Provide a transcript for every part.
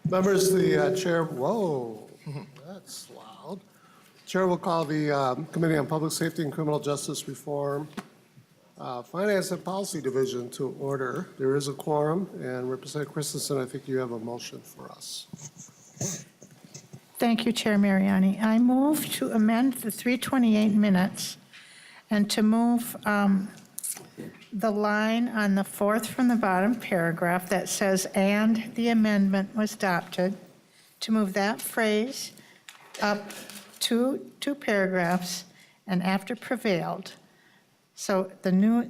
Members, the chair, whoa, that's loud. Chair will call the Committee on Public Safety and Criminal Justice Reform, Finance and Policy Division to order. There is a quorum, and Representative Christensen, I think you have a motion for us. Thank you, Chair Mariani. I move to amend the 328 minutes and to move the line on the fourth from the bottom paragraph that says, "and the amendment was adopted," to move that phrase up two paragraphs and after prevailed. So the new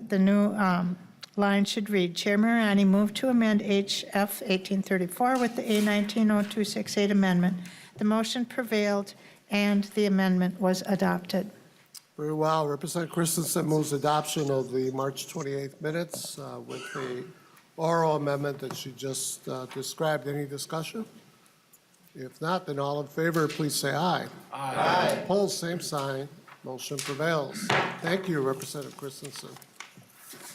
line should read, Chair Mariani moved to amend HF 1834 with the A190268 amendment. The motion prevailed and the amendment was adopted. Very well. Representative Christensen moves adoption of the March 28th minutes with the oral amendment that she just described. Any discussion? If not, then all in favor, please say aye. Aye. Opposed, same sign. Motion prevails. Thank you, Representative Christensen.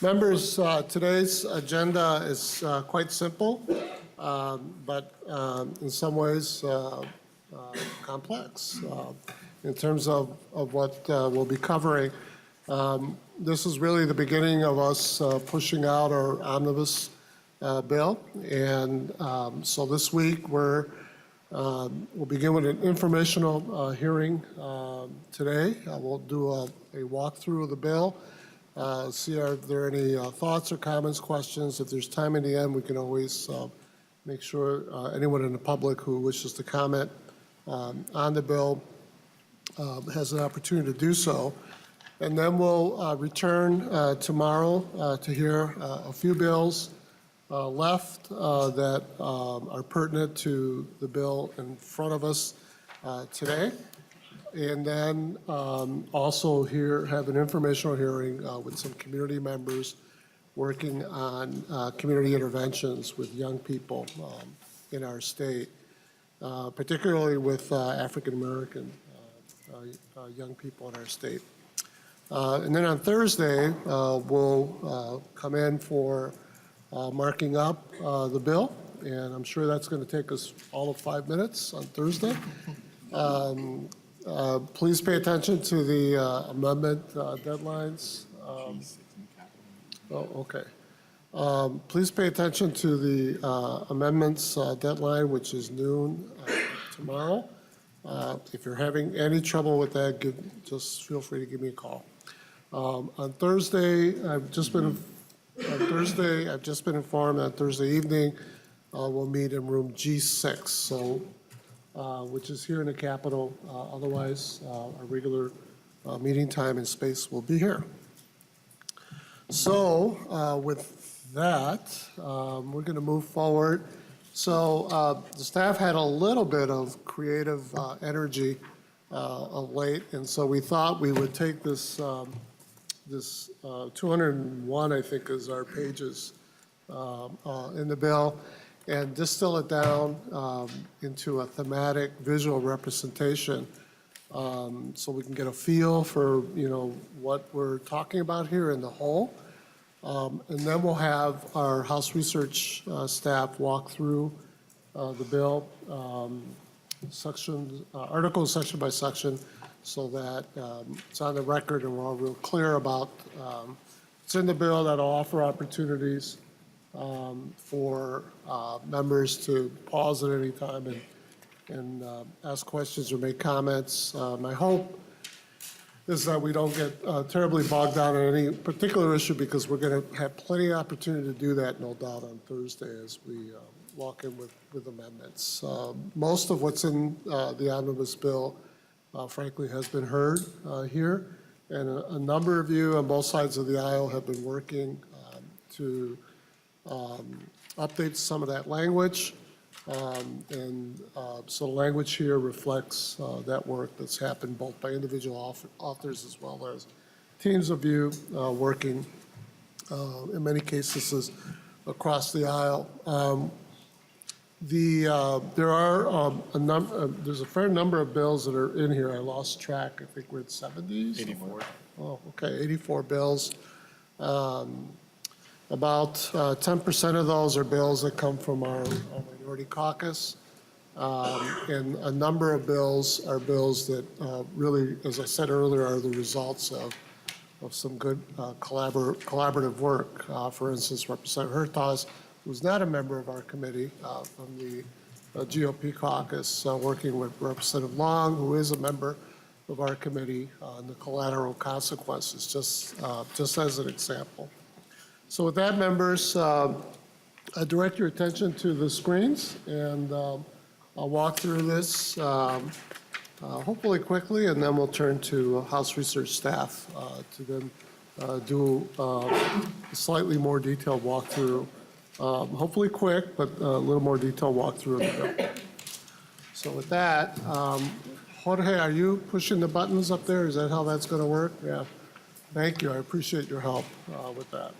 Members, today's agenda is quite simple, but in some ways complex. In terms of what we'll be covering. This is really the beginning of us pushing out our Omnibus bill. And so this week we'll begin with an informational hearing today. We'll do a walkthrough of the bill, see if there are any thoughts or comments, questions. If there's time in the end, we can always make sure anyone in the public who wishes to comment on the bill has an opportunity to do so. And then we'll return tomorrow to hear a few bills left that are pertinent to the bill in front of us today. And then also have an informational hearing with some community members working on community interventions with young people in our state, particularly with African American young people in our state. And then on Thursday, we'll come in for marking up the bill, and I'm sure that's going to take us all of 5 minutes on Thursday. Please pay attention to the amendment deadlines. Okay. Please pay attention to the amendments deadline, which is noon tomorrow. If you're having any trouble with that, just feel free to give me a call. On Thursday, I've just been informed that Thursday evening we'll meet in room G6, so which is here in the Capitol. Otherwise, our regular meeting time and space will be here. So with that, we're going to move forward. So the staff had a little bit of creative energy of late, and so we thought we would take this 201, I think, is our pages in the bill, and distill it down into a thematic visual representation, so we can get a feel for what we're talking about here in the whole. And then we'll have our House Research staff walk through the bill, article section by section, so that it's on the record and we're all real clear about it's in the bill. That'll offer opportunities for members to pause at any time and ask questions or make comments. My hope is that we don't get terribly bogged down in any particular issue, because we're going to have plenty of opportunity to do that, no doubt, on Thursday as we walk in with amendments. Most of what's in the omnibus bill, frankly, has been heard here, and a number of you on both sides of the aisle have been working to update some of that language. So the language here reflects that work that's happened both by individual authors as well as teams of you working, in many cases, across the aisle. There are there's a fair number of bills that are in here. I lost track. I think we're at 70. 84. Oh, okay, 84 bills. About 10% of those are bills that come from our minority caucus. And a number of bills are bills that really, as I said earlier, are the results of some good collaborative work. For instance, Representative Hertaus, who's not a member of our committee from the GOP caucus, working with Representative Long, who is a member of our committee on the collateral consequences, just as an example. So with that, members, I direct your attention to the screens, and I'll walk through this hopefully quickly, and then we'll turn to House Research staff to then do a slightly more detailed walkthrough, hopefully quick, but a little more detailed walkthrough of the bill. So with that, Jorge, are you pushing the buttons up there? Is that how that's going to work? Yeah. Thank you. I appreciate your help with that.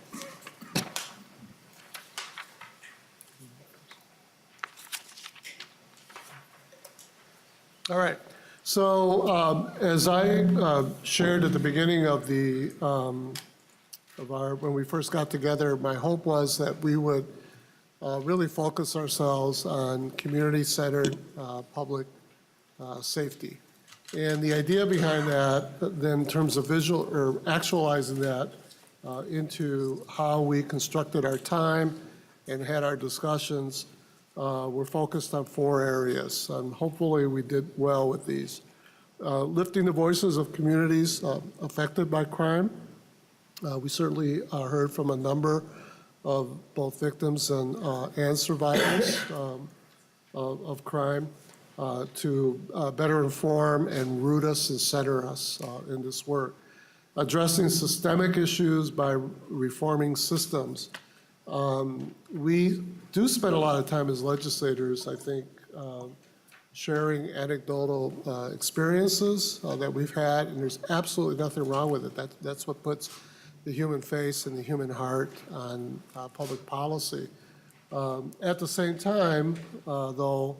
All right. So as I shared at the beginning of when we first got together, my hope was that we would really focus ourselves on community-centered public safety. And the idea behind that, then in terms of visual or actualizing that into how we constructed our time and had our discussions, we're focused on 4 areas, and hopefully we did well with these. Lifting the voices of communities affected by crime. We certainly heard from a number of both victims and survivors of crime to better inform and root us and center us in this work. Addressing systemic issues by reforming systems. We do spend a lot of time as legislators, I think, sharing anecdotal experiences that we've had, and there's absolutely nothing wrong with it. That's what puts the human face and the human heart on public policy. At the same time, though,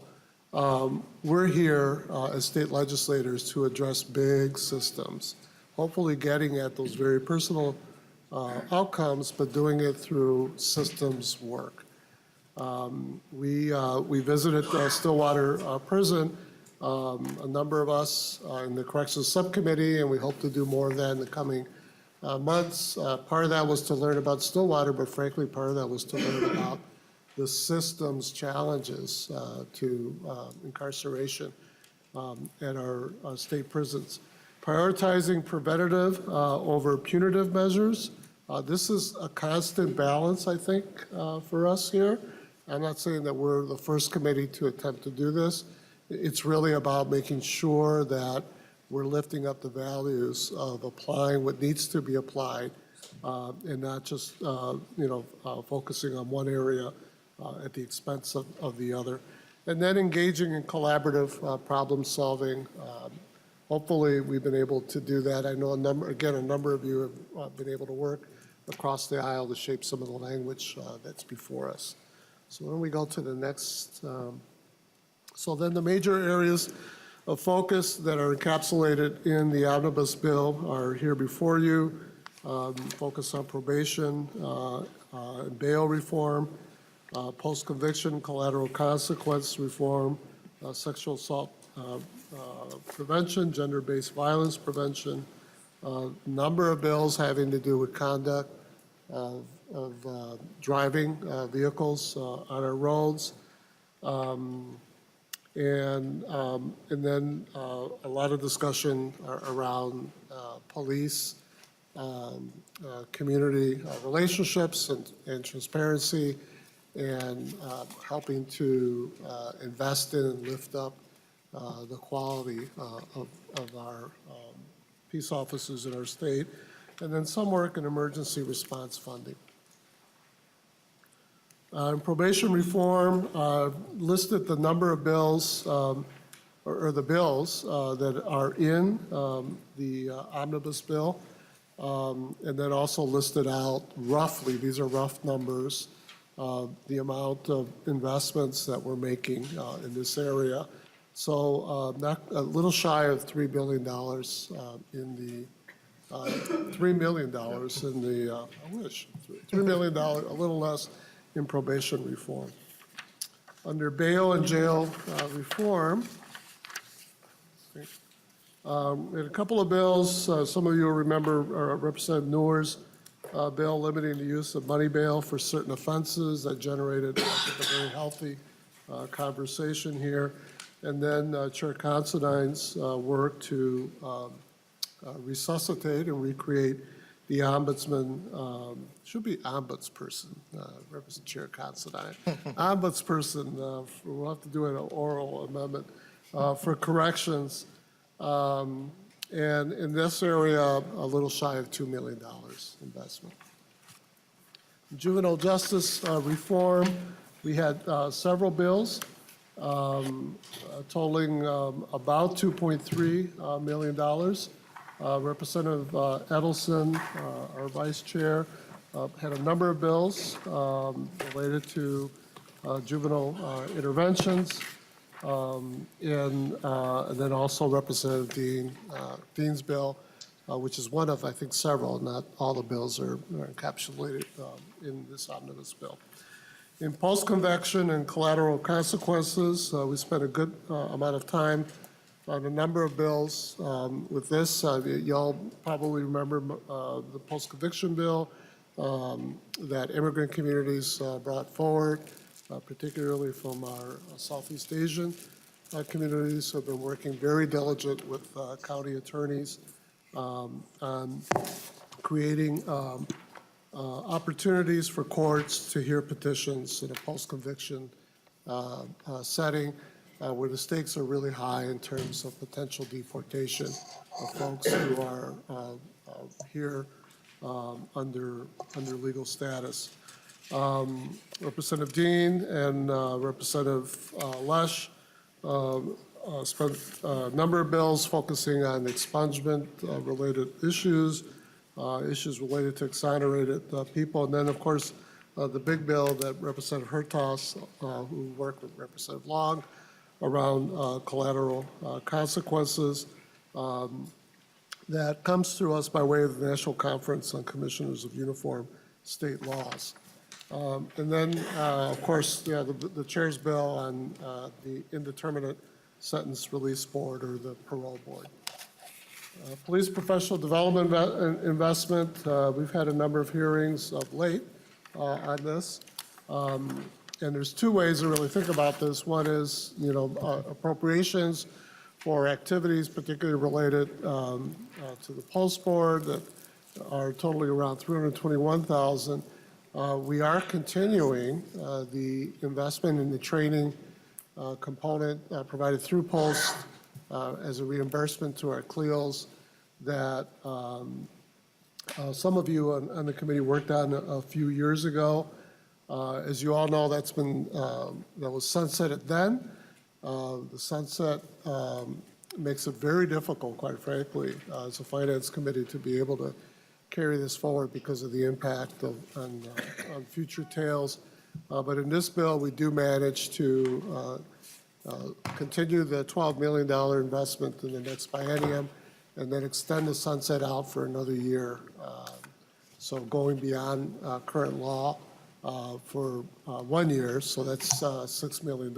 we're here as state legislators to address big systems, hopefully getting at those very personal outcomes, but doing it through systems work. We visited Stillwater Prison, a number of us in the Corrections Subcommittee, and we hope to do more of that in the coming months. Part of that was to learn about Stillwater, but frankly, part of that was to learn about the system's challenges to incarceration at our state prisons. Prioritizing preventative over punitive measures. This is a constant balance, I think, for us here. I'm not saying that we're the first committee to attempt to do this. It's really about making sure that we're lifting up the values of applying what needs to be applied and not just, focusing on one area at the expense of the other. And then engaging in collaborative problem solving. Hopefully, we've been able to do that. I know a number of you have been able to work across the aisle to shape some of the language that's before us. So when we go to the next, so then the major areas of focus that are encapsulated in the Omnibus bill are here before you. Focus on probation, and bail reform, post-conviction, collateral consequence reform, sexual assault prevention, gender-based violence prevention, number of bills having to do with conduct of driving vehicles on our roads, and then a lot of discussion around police, community relationships and transparency, and helping to invest in and lift up the quality of our peace officers in our state, and then some work in emergency response funding. In probation reform, listed the number of bills, or the bills that are in the Omnibus bill, and then also listed out roughly, these are rough numbers, the amount of investments that we're making in this area. So not a little shy of $3 billion in the $3 million in the I wish $3 million, a little less in probation reform. Under bail and jail reform, we had a couple of bills. Some of you will remember Representative Noor's bill limiting the use of money bail for certain offenses. That generated, I think, a very healthy conversation here. And then Chair Considine's work to resuscitate and recreate the ombudsman, should be ombudsperson, Representative Chair Considine. Ombudsperson, we'll have to do an oral amendment for corrections. And in this area, a little shy of $2 million investment. Juvenile justice reform, we had several bills totaling about $2.3 million. Representative Edelson, our vice chair, had a number of bills related to juvenile interventions, and then also Representative Dean's bill, which is one of, I think, several. Not all the bills are encapsulated in this omnibus bill. In post-conviction and collateral consequences, we spent a good amount of time on a number of bills with this. Y'all probably remember the post-conviction bill that immigrant communities brought forward, particularly from our Southeast Asian communities who have been working very diligent with county attorneys on creating opportunities for courts to hear petitions in a post-conviction setting where the stakes are really high in terms of potential deportation of folks who are here under legal status. Representative Dean and Representative Lesh spent a number of bills focusing on expungement-related issues, issues related to exonerated people, and then, of course, the big bill that Representative Hertas, who worked with Representative Long, around collateral consequences that comes through us by way of the National Conference on Commissioners of Uniform State Laws. And then, of course, the chair's bill on the Indeterminate Sentence Release Board, or the Parole Board. Police professional development investment, we've had a number of hearings of late on this. And there's two ways to really think about this. One is, appropriations for activities particularly related to the Post Board that are totally around $321,000. We are continuing the investment in the training component provided through Post as a reimbursement to our CLEOs that some of you on the committee worked on a few years ago. As you all know, that was sunsetted then. The sunset makes it very difficult, quite frankly, as a finance committee to be able to carry this forward because of the impact on future tails. But in this bill, we do manage to continue the $12 million investment in the next biennium and then extend the sunset out for another year. So going beyond current law for 1 year, so that's $6 million.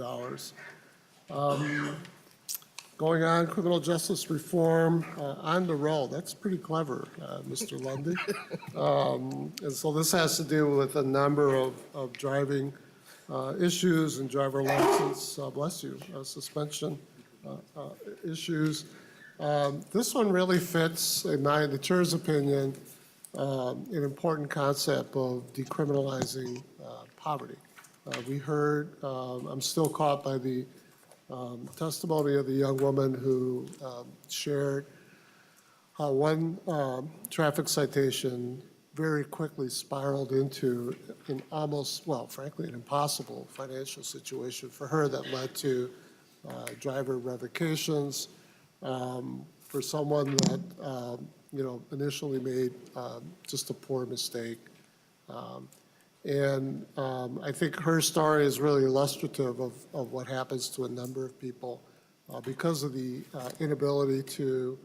Going on, criminal justice reform on the roll. That's pretty clever, Mr. Lundy. And so this has to do with a number of driving issues and driver license, bless you, suspension issues. This one really fits, in the chair's opinion, an important concept of decriminalizing poverty. We heard, I'm still caught by the testimony of the young woman who shared how one traffic citation very quickly spiraled into an almost, well, frankly, an impossible financial situation for her that led to driver revocations for someone that, initially made just a poor mistake. And I think her story is really illustrative of what happens to a number of people because of the inability to,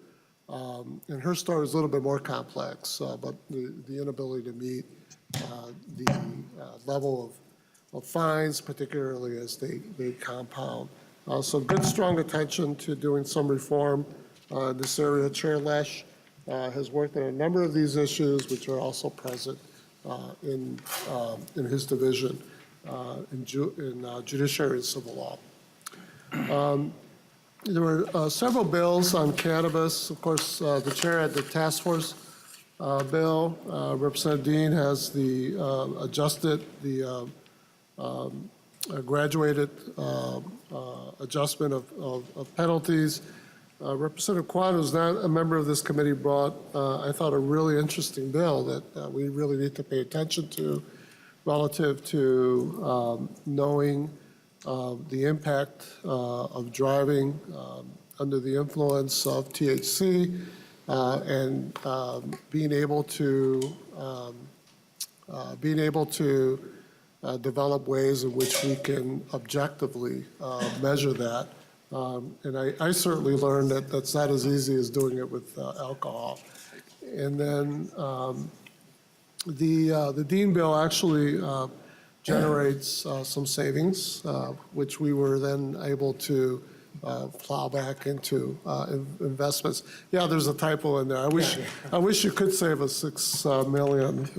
and her story is a little bit more complex, but the inability to meet the level fines, particularly as they compound. So good, strong attention to doing some reform in this area. Chair Lesh has worked on a number of these issues, which are also present in his division in judiciary and civil law. There were several bills on cannabis. Of course, the chair had the task force bill. Representative Dean has the adjusted, the graduated adjustment of penalties. Representative Kwan, who's not a member of this committee, brought, I thought, a really interesting bill that we really need to pay attention to relative to knowing the impact of driving under the influence of THC and being able to develop ways in which we can objectively measure that. And I certainly learned that that's not as easy as doing it with alcohol. And then the Dean bill actually generates some savings, which we were then able to plow back into investments. Yeah, there's a typo in there. I wish you could save us $6 million.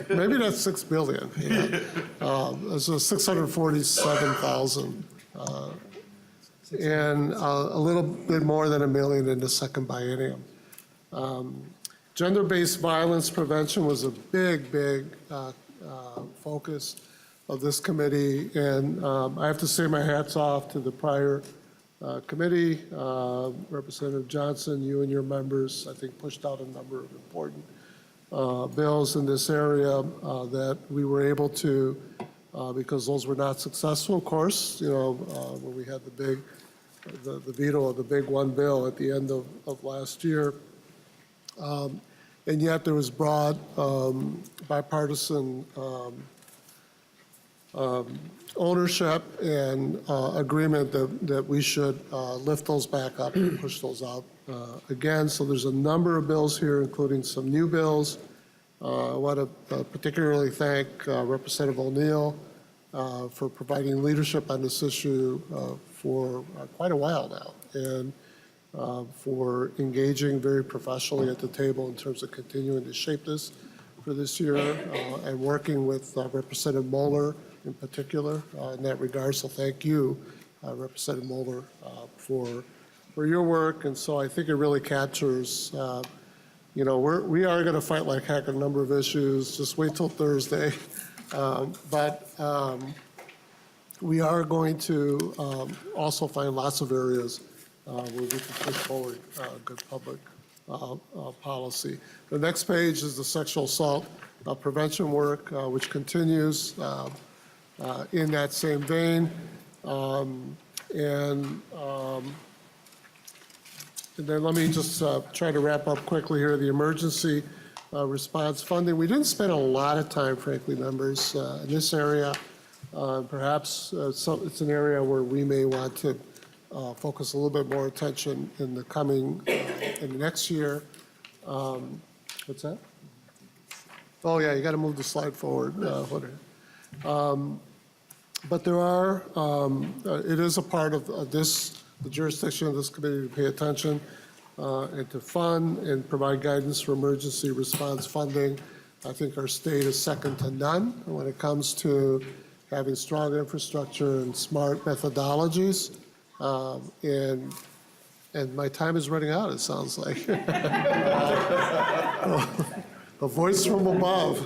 Maybe that's $6 billion. Yeah. So 647,000, and a little bit more than $1 million in the second biennium. Gender-based violence prevention was a big focus of this committee, and I have to say my hat's off to the prior committee. Representative Johnson, you and your members, I think, pushed out a number of important bills in this area that we were able to, because those were not successful, of course, when we had the veto of the big one bill at the end of last year. And yet there was broad bipartisan ownership and agreement that we should lift those back up and push those out again. So there's a number of bills here, including some new bills. I want to particularly thank Representative O'Neill for providing leadership on this issue for quite a while now, and for engaging very professionally at the table in terms of continuing to shape this for this year, and working with Representative Moeller in particular in that regard. So thank you, Representative Moeller, for your work. And so I think it really captures, we are going to fight like heck on a number of issues. Just wait till Thursday. But we are going to also find lots of areas where we can push forward good public policy. The next page is the sexual assault prevention work, which continues in that same vein. And then let me just try to wrap up quickly here. The emergency response funding. We didn't spend a lot of time, frankly, members, in this area. Perhaps it's an area where we may want to focus a little bit more attention in the coming, in the next year. What's that? Oh yeah, you got to move the slide forward. But there are, it is a part of the jurisdiction of this committee to pay attention and to fund and provide guidance for emergency response funding. I think our state is second to none when it comes to having strong infrastructure and smart methodologies. And my time is running out, it sounds like. A voice from above.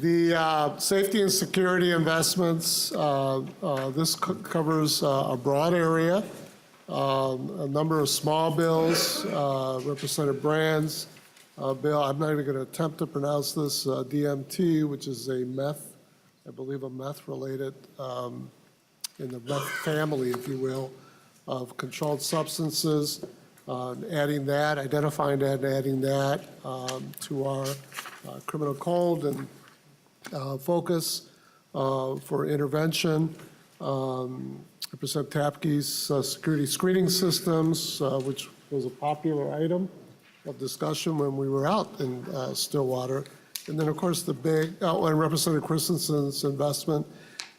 The safety and security investments, this covers a broad area, a number of small bills, Representative Brand's bill. I'm not even going to attempt to pronounce this, DMT, which is a meth, I believe a meth-related, in the meth family, if you will, of controlled substances. Adding that, identifying that, and adding that to our criminal code and focus for intervention. Representative Tapke's security screening systems, which was a popular item of discussion when we were out in Stillwater, And then, of course, the big, and Representative Christensen's investment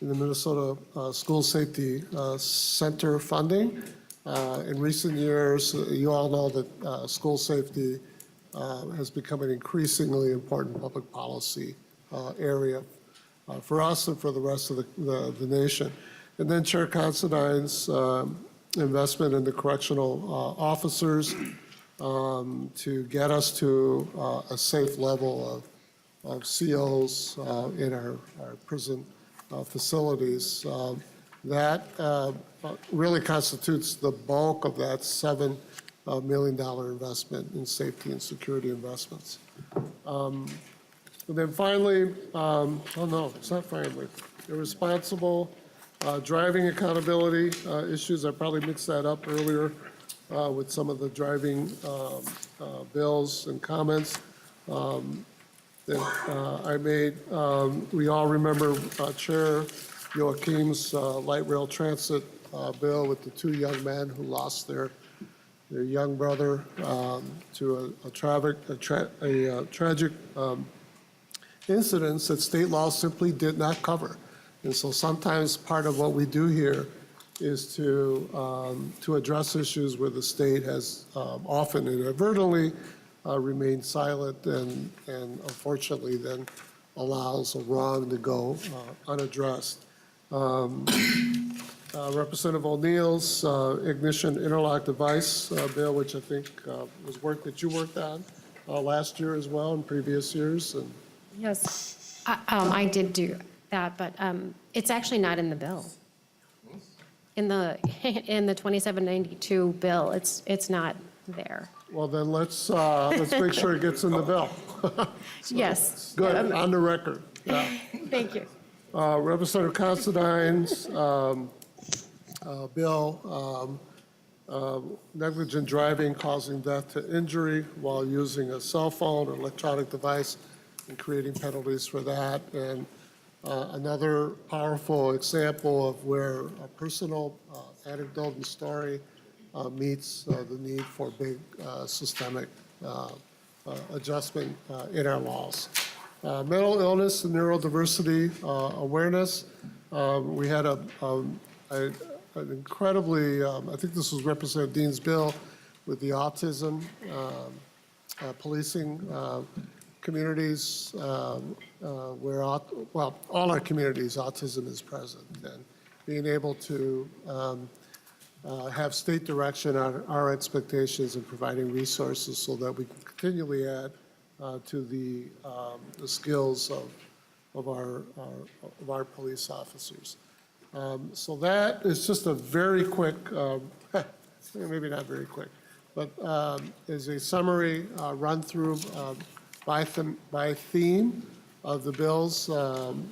in the Minnesota School Safety Center funding. In recent years, you all know that school safety has become an increasingly important public policy area for us and for the rest of the nation. And then Chair Considine's investment in the correctional officers to get us to a safe level of COs in our prison facilities. That really constitutes the bulk of that $7 million investment in safety and security investments. And then finally, oh no, it's not finally, irresponsible driving accountability issues. I probably mixed that up earlier with some of the driving bills and comments that I made. We all remember Chair Joachim's light rail transit bill with the two young men who lost their young brother to a tragic incidents that state law simply did not cover. And so sometimes part of what we do here is to address issues where the state has often inadvertently remained silent and unfortunately then allows a wrong to go unaddressed. Representative O'Neill's ignition interlock device bill, which I think was work that you worked on last year as well and previous years. And Yes, I did do that, but it's actually not in the bill. In the 2792 bill, it's not there. well, then let's make sure it gets in the bill. Yes. Good, on the record. Yeah. Thank you. Representative Considine's bill, negligent driving causing death to injury while using a cell phone or electronic device and creating penalties for that. And another powerful example of where a personal anecdote and story meets the need for big systemic adjustment in our laws. Mental illness and neurodiversity awareness. We had an incredibly, I think this was Representative Dean's bill with the autism policing communities where, well, all our communities, autism is present, and being able to have state direction on our expectations and providing resources so that we can continually add to the skills of our police officers. So that is just a very quick, maybe not very quick, but is a summary run through by theme of the bills.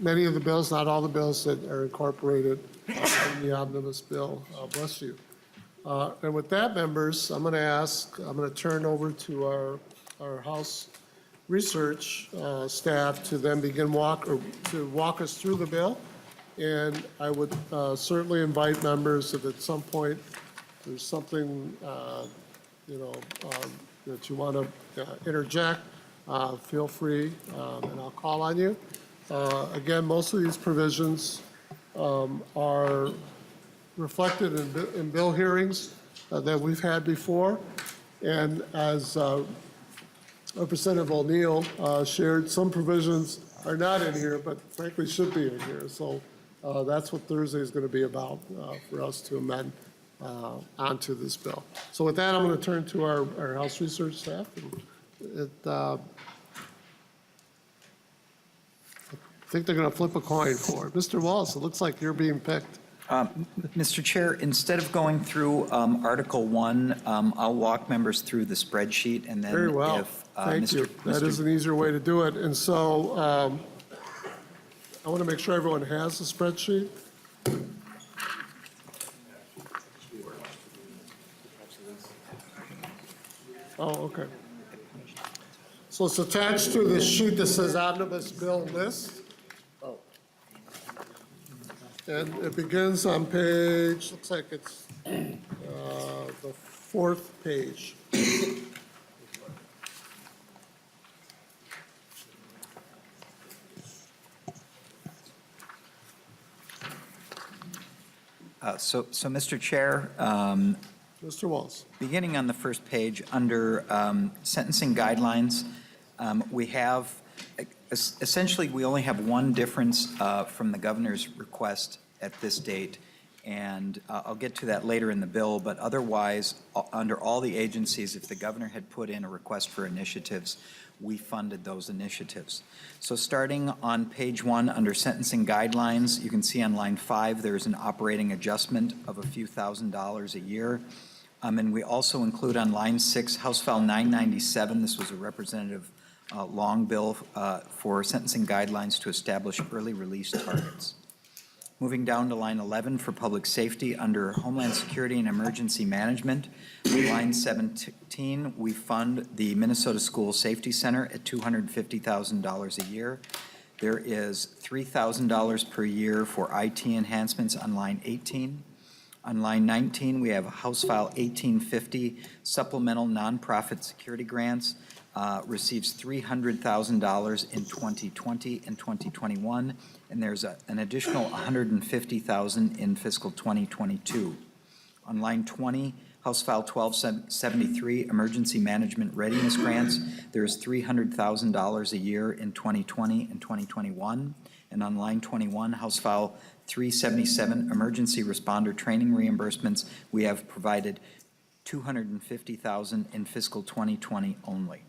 Many of the bills, not all the bills that are incorporated in the Omnibus bill. Bless you. And with that, members, I'm going to turn over to our House research staff to then begin walk us through the bill. And I would certainly invite members if at some point there's something that you want to interject, feel free, and I'll call on you. Again, most of these provisions are reflected in bill hearings that we've had before. And as Representative O'Neill shared, some provisions are not in here, but frankly should be in here. So that's what Thursday is going to be about for us to amend onto this bill. So with that, I'm going to turn to our House research staff. I think they're going to flip a coin for it. Mr. Wallace, it looks like you're being picked. Mr. Chair, instead of going through Article 1, I'll walk members through the spreadsheet, and then Very well. if Thank you. That is an easier way to do it. And so I want to make sure everyone has the spreadsheet. Oh, okay. So it's attached to the sheet that says Omnibus Bill List. Oh. And it begins on page, looks like it's the 4th page. Mr. Chair, Mr. Walls. beginning on the first page, under sentencing guidelines, we have, essentially, we only have one difference from the governor's request at this date, and I'll get to that later in the bill, but otherwise, under all the agencies, if the governor had put in a request for initiatives, we funded those initiatives. So starting on page 1, under sentencing guidelines, you can see on line 5, there's an operating adjustment of a few $1,000s a year. And we also include on line 6, House File 997. This was a representative long bill for sentencing guidelines to establish early release targets. Moving down to line 11 for public safety, under Homeland Security and Emergency Management, line 17, we fund the Minnesota School Safety Center at $250,000 a year. There is $3,000 per year for IT enhancements on line 18. On line 19, we have House File 1850, supplemental nonprofit security grants, receives $300,000 in 2020 and 2021, and there's an additional $150,000 in fiscal 2022. On line 20, House File 1273, emergency management readiness grants, there's $300,000 a year in 2020 and 2021. And on line 21, House File 377, emergency responder training reimbursements, we have provided $250,000 in fiscal 2020 only.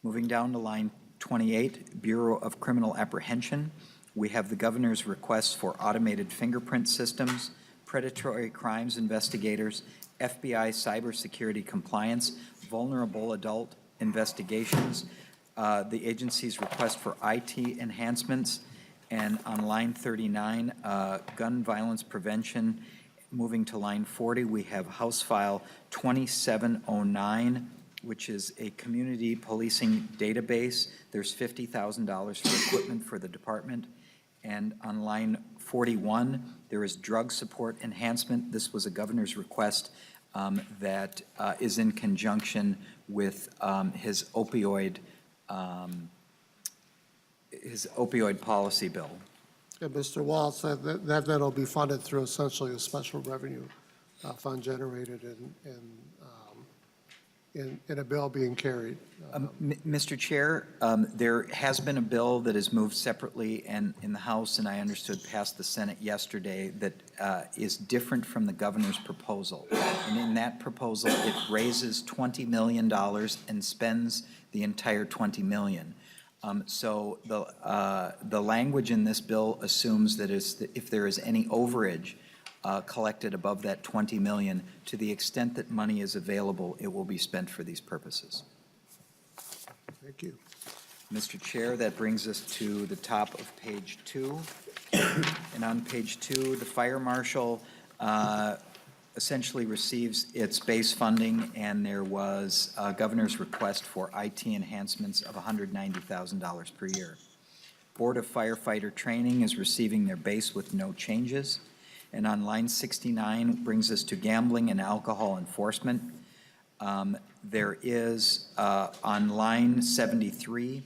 Moving down to line 28, Bureau of Criminal Apprehension, we have the governor's request for automated fingerprint systems, predatory crimes investigators, FBI cybersecurity compliance, vulnerable adult investigations, the agency's request for IT enhancements, and on line 39, gun violence prevention. Moving to line 40, we have House File 2709, which is a community policing database. There's $50,000 for equipment for the department. And on line 41, there is drug support enhancement. This was a governor's request that is in conjunction with his opioid policy bill. And Mr. Walls said that'll be funded through essentially a special revenue fund generated in a bill being carried. Mr. Chair, there has been a bill that is moved separately and in the House, and I understood passed the Senate yesterday, that is different from the governor's proposal. And in that proposal, it raises $20 million and spends the entire $20 million. So the language in this bill assumes that if there is any overage collected above that $20 million, to the extent that money is available, it will be spent for these purposes. Thank you. Mr. Chair, that brings us to the top of page 2. And on page 2, the fire marshal essentially receives its base funding, and there was a governor's request for IT enhancements of $190,000 per year. Board of Firefighter Training is receiving their base with no changes. And on line 69 brings us to gambling and alcohol enforcement. There is, on line 73,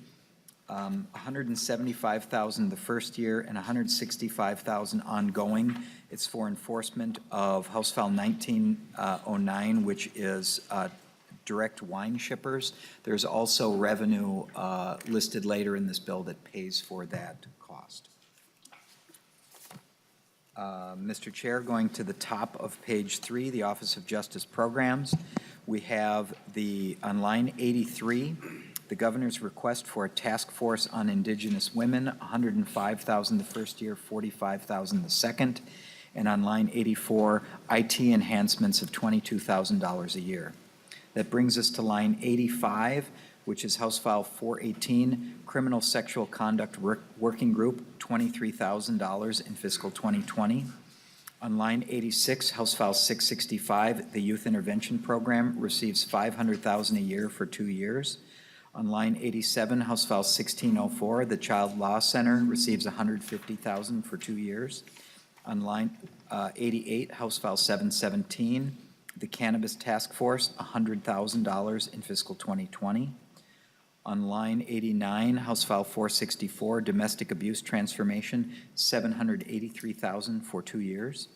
$175,000 the first year and $165,000 ongoing. It's for enforcement of House File 1909, which is direct wine shippers. There's also revenue listed later in this bill that pays for that cost. Mr. Chair, going to the top of page 3, the Office of Justice Programs, we have on line 83, the governor's request for a task force on Indigenous women, $105,000 the first year, $45,000 the second. And on line 84, IT enhancements of $22,000 a year. That brings us to line 85, which is House File 418, Criminal Sexual Conduct Working Group, $23,000 in fiscal 2020. On line 86, House File 665, the Youth Intervention Program receives $500,000 a year for 2 years. On line 87, House File 1604, the Child Law Center receives $150,000 for 2 years. On line 88, House File 717, the Cannabis Task Force, $100,000 in fiscal 2020. On line 89, House File 464, Domestic Abuse Transformation, $783,000 for 2 years.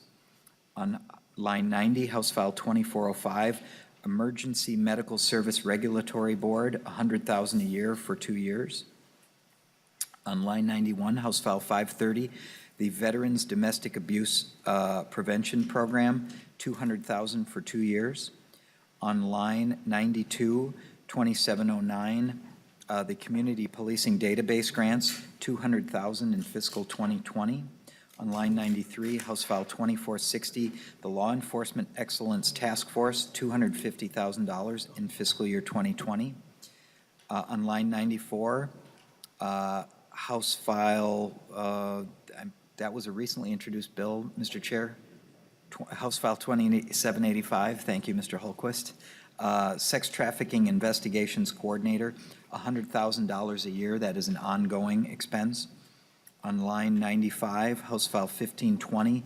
On line 90, House File 2405, Emergency Medical Service Regulatory Board, $100,000 a year for 2 years. On line 91, House File 530, the Veterans Domestic Abuse Prevention Program, $200,000 for 2 years. On line 92, 2709, the Community Policing Database Grants, $200,000 in fiscal 2020. On line 93, House File 2460, the Law Enforcement Excellence Task Force, $250,000 in fiscal year 2020. On line 94, House File, that was a recently introduced bill, Mr. Chair. House File 2785, thank you, Mr. Holquist. Sex Trafficking Investigations Coordinator, $100,000 a year. That is an ongoing expense. On line 95, House File 1520,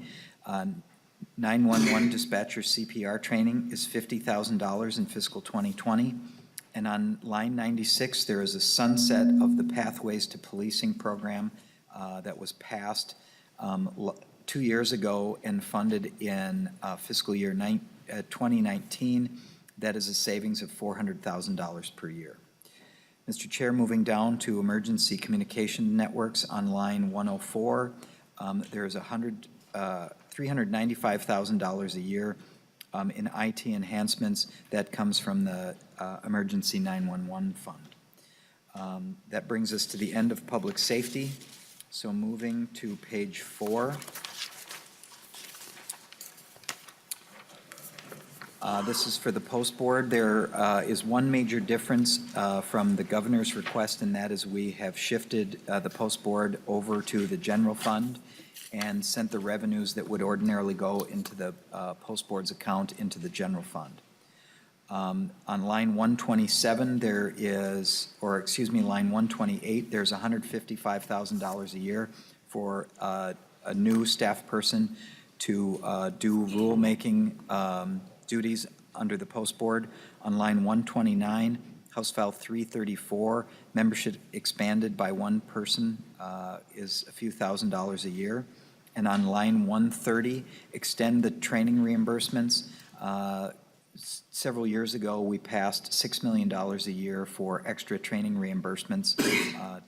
911 dispatcher CPR training is $50,000 in fiscal 2020. And on line 96, there is a sunset of the Pathways to Policing program that was passed 2 years ago and funded in fiscal year 2019. That is a savings of $400,000 per year. Mr. Chair, moving down to emergency communication networks on line 104, there is $395,000 a year in IT enhancements that comes from the Emergency 911 Fund. That brings us to the end of public safety. So moving to page 4. This is for the post board. There is one major difference from the governor's request, and that is we have shifted the post board over to the general fund and sent the revenues that would ordinarily go into the post board's account into the general fund. On line 127, there is, or excuse me, line 128, there's $155,000 a year for a new staff person to do rulemaking duties under the post board. On line 129, House File 334, membership expanded by one person is a few $1,000s a year. And on line 130, extend the training reimbursements. Several years ago, we passed $6 million a year for extra training reimbursements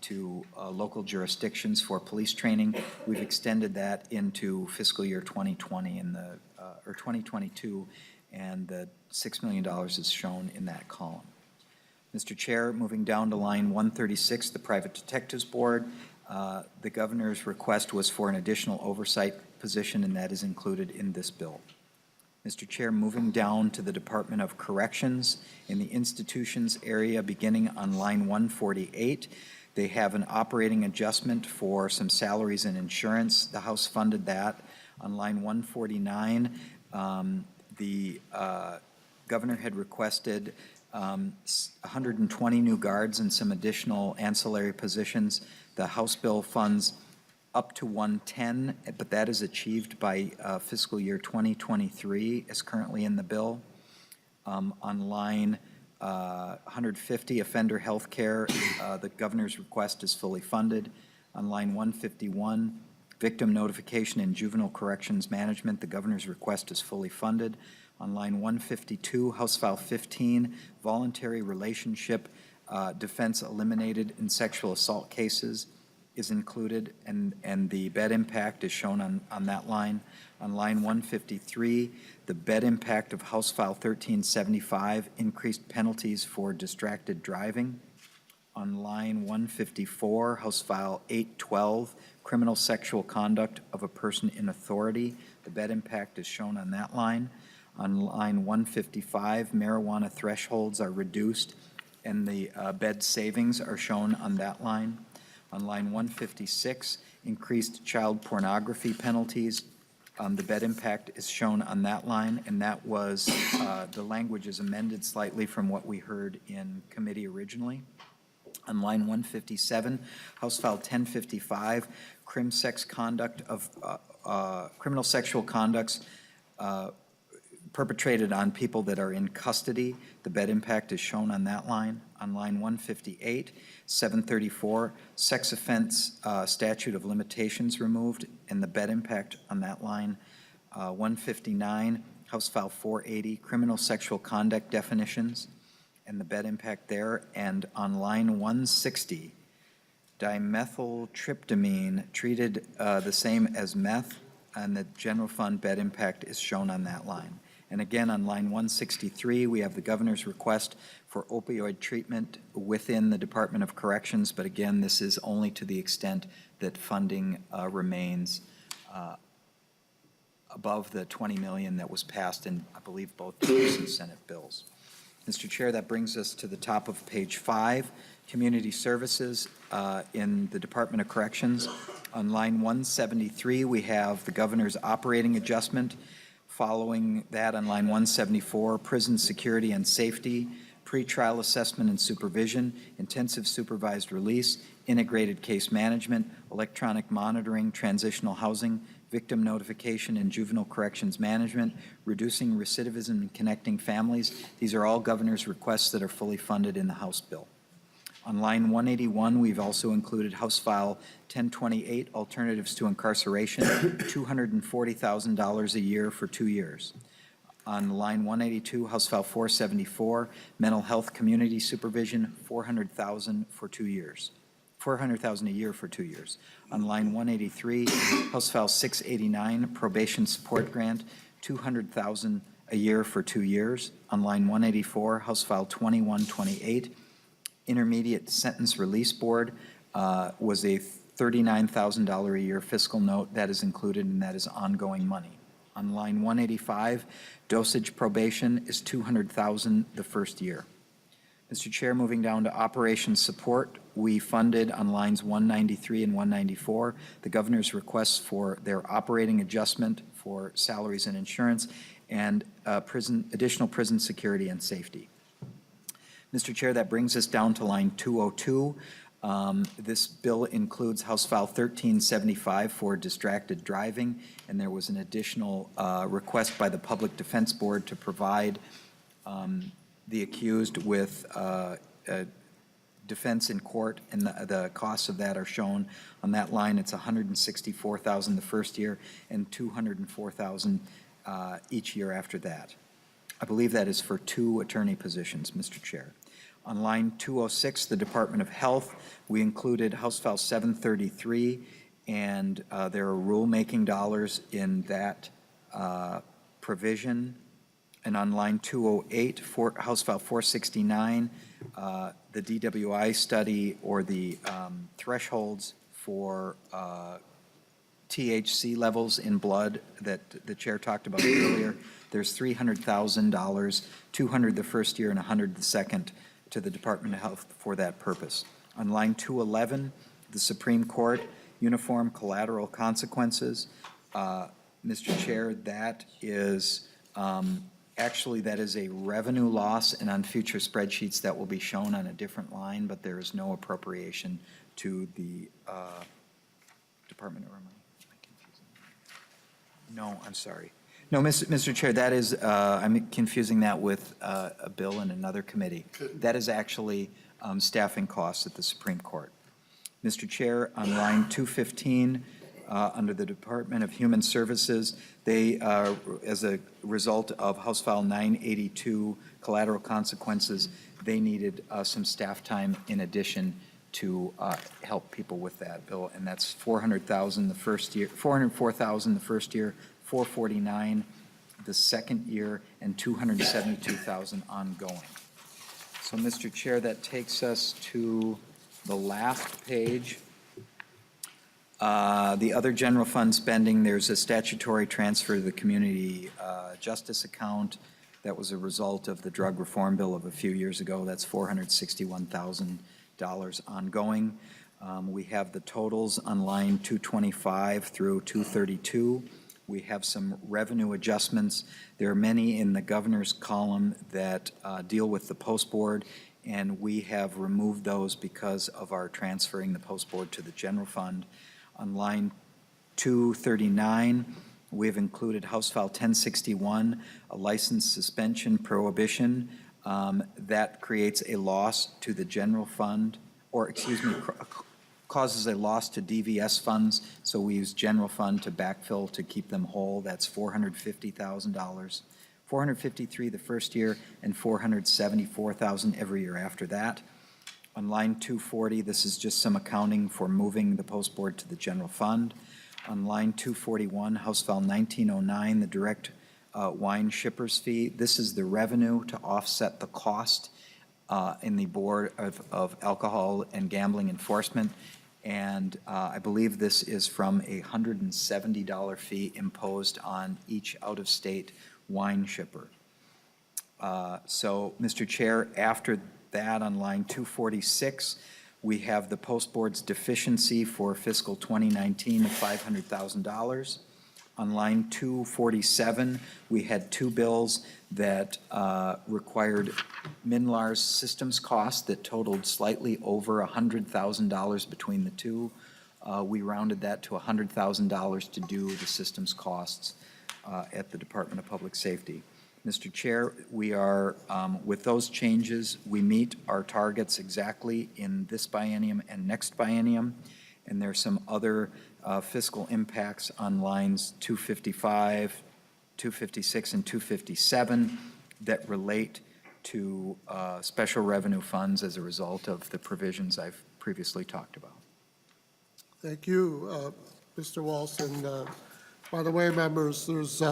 to local jurisdictions for police training. We've extended that into fiscal year 2020 and or 2022, and the $6 million is shown in that column. Mr. Chair, moving down to line 136, the Private Detectives Board, the governor's request was for an additional oversight position, and that is included in this bill. Mr. Chair, moving down to the Department of Corrections, in the institutions area beginning on line 148, they have an operating adjustment for some salaries and insurance. The House funded that. On line 149, the governor had requested 120 new guards and some additional ancillary positions. The House bill funds up to 110, but that is achieved by fiscal year 2023 as currently in the bill. On line 150, offender health care, the governor's request is fully funded. On line 151, victim notification and juvenile corrections management, the governor's request is fully funded. On line 152, House File 15, voluntary relationship defense eliminated in sexual assault cases is included, and the bed impact is shown on that line. On line 153, the bed impact of House File 1375, increased penalties for distracted driving. On line 154, House File 812, criminal sexual conduct of a person in authority. The bed impact is shown on that line. On line 155, marijuana thresholds are reduced, and the bed savings are shown on that line. On line 156, increased child pornography penalties. The bed impact is shown on that line, and that was, the language is amended slightly from what we heard in committee originally. On line 157, House File 1055, criminal sexual conducts perpetrated on people that are in custody. The bed impact is shown on that line. On line 158, 734, sex offense statute of limitations removed, and the bed impact on that line. 159, House File 480, criminal sexual conduct definitions and the bed impact there. And on line 160, dimethyltryptamine treated the same as meth, and the general fund bed impact is shown on that line. And again, on line 163, we have the governor's request for opioid treatment within the Department of Corrections, but again, this is only to the extent that funding remains above the 20 million that was passed in, I believe, both House and Senate bills. Mr. Chair, that brings us to the top of page 5, Community Services in the Department of Corrections. On line 173, we have the governor's operating adjustment. Following that, on line 174, Prison Security and Safety, Pretrial Assessment and Supervision, Intensive Supervised Release, Integrated Case Management, Electronic Monitoring, Transitional Housing, Victim Notification and Juvenile Corrections Management, Reducing Recidivism and Connecting Families. These are all governor's requests that are fully funded in the House bill. On line 181, we've also included House File 1028, Alternatives to Incarceration, $240,000 a year for 2 years. On line 182, House File 474, Mental Health Community Supervision, $400,000 for 2 years. $400,000 a year for 2 years. On line 183, House File 689, Probation Support Grant, $200,000 a year for 2 years. On line 184, House File 2128, Intermediate Sentence Release Board was a $39,000 a year fiscal note that is included, and that is ongoing money. On line 185, dosage probation is $200,000 the first year. Mr. Chair, moving down to operations support, we funded on lines 193 and 194 the governor's requests for their operating adjustment for salaries and insurance and additional prison security and safety. Mr. Chair, that brings us down to line 202. This bill includes House File 1375 for distracted driving, and there was an additional request by the Public Defense Board to provide the accused with defense in court, and the costs of that are shown on that line. It's $164,000 the first year and $204,000 each year after that. I believe that is for 2 attorney positions, Mr. Chair. On line 206, the Department of Health, we included House File 733, and there are rulemaking dollars in that provision. And on line 208, House File 469, the DWI study or the thresholds for THC levels in blood that the chair talked about earlier. There's $300,000, $200 the first year and $100 the second, to the Department of Health for that purpose. On line 211, the Supreme Court, uniform collateral consequences. Mr. Chair, that is actually, that is a revenue loss, and on future spreadsheets that will be shown on a different line, but there is no appropriation to the Department of No, I'm sorry. No, Mr. Chair, that is, I'm confusing that with a bill in another committee. That is actually staffing costs at the Supreme Court. Mr. Chair, on line 215, under the Department of Human Services, they, as a result of House File 982 collateral consequences, they needed some staff time in addition to help people with that bill, and that's $400,000 the first year, $404,000 the first year, $449 the second year, and $272,000 ongoing. So, Mr. Chair, that takes us to the last page. The other general fund spending, there's a statutory transfer to the community justice account that was a result of the drug reform bill of a few years ago. That's $461,000 ongoing. We have the totals on line 225 through 232. We have some revenue adjustments. There are many in the governor's column that deal with the post board, and we have removed those because of our transferring the post board to the general fund. On line 239, we've included House File 1061, a license suspension prohibition that creates a loss to the general fund, or excuse me, causes a loss to DVS funds, so we use general fund to backfill to keep them whole. That's $450,000. $453 the first year and $474,000 every year after that. On line 240, this is just some accounting for moving the post board to the general fund. On line 241, House File 1909, the direct wine shippers fee. This is the revenue to offset the cost in the Board of Alcohol and Gambling Enforcement. And I believe this is from a $170 fee imposed on each out-of-state wine shipper. So, Mr. Chair, after that, on line 246, we have the post board's deficiency for fiscal 2019 of $500,000. On line 247, we had two bills that required MNLAR's systems costs that totaled slightly over $100,000 between the two. We rounded that to $100,000 to do the systems costs at the Department of Public Safety. Mr. Chair, we are, with those changes, we meet our targets exactly in this biennium and next biennium, and there are some other fiscal impacts on lines 255, 256, and 257 that relate to special revenue funds as a result of the provisions I've previously talked about. Thank you, Mr. Walsh. And by the way, members, there's,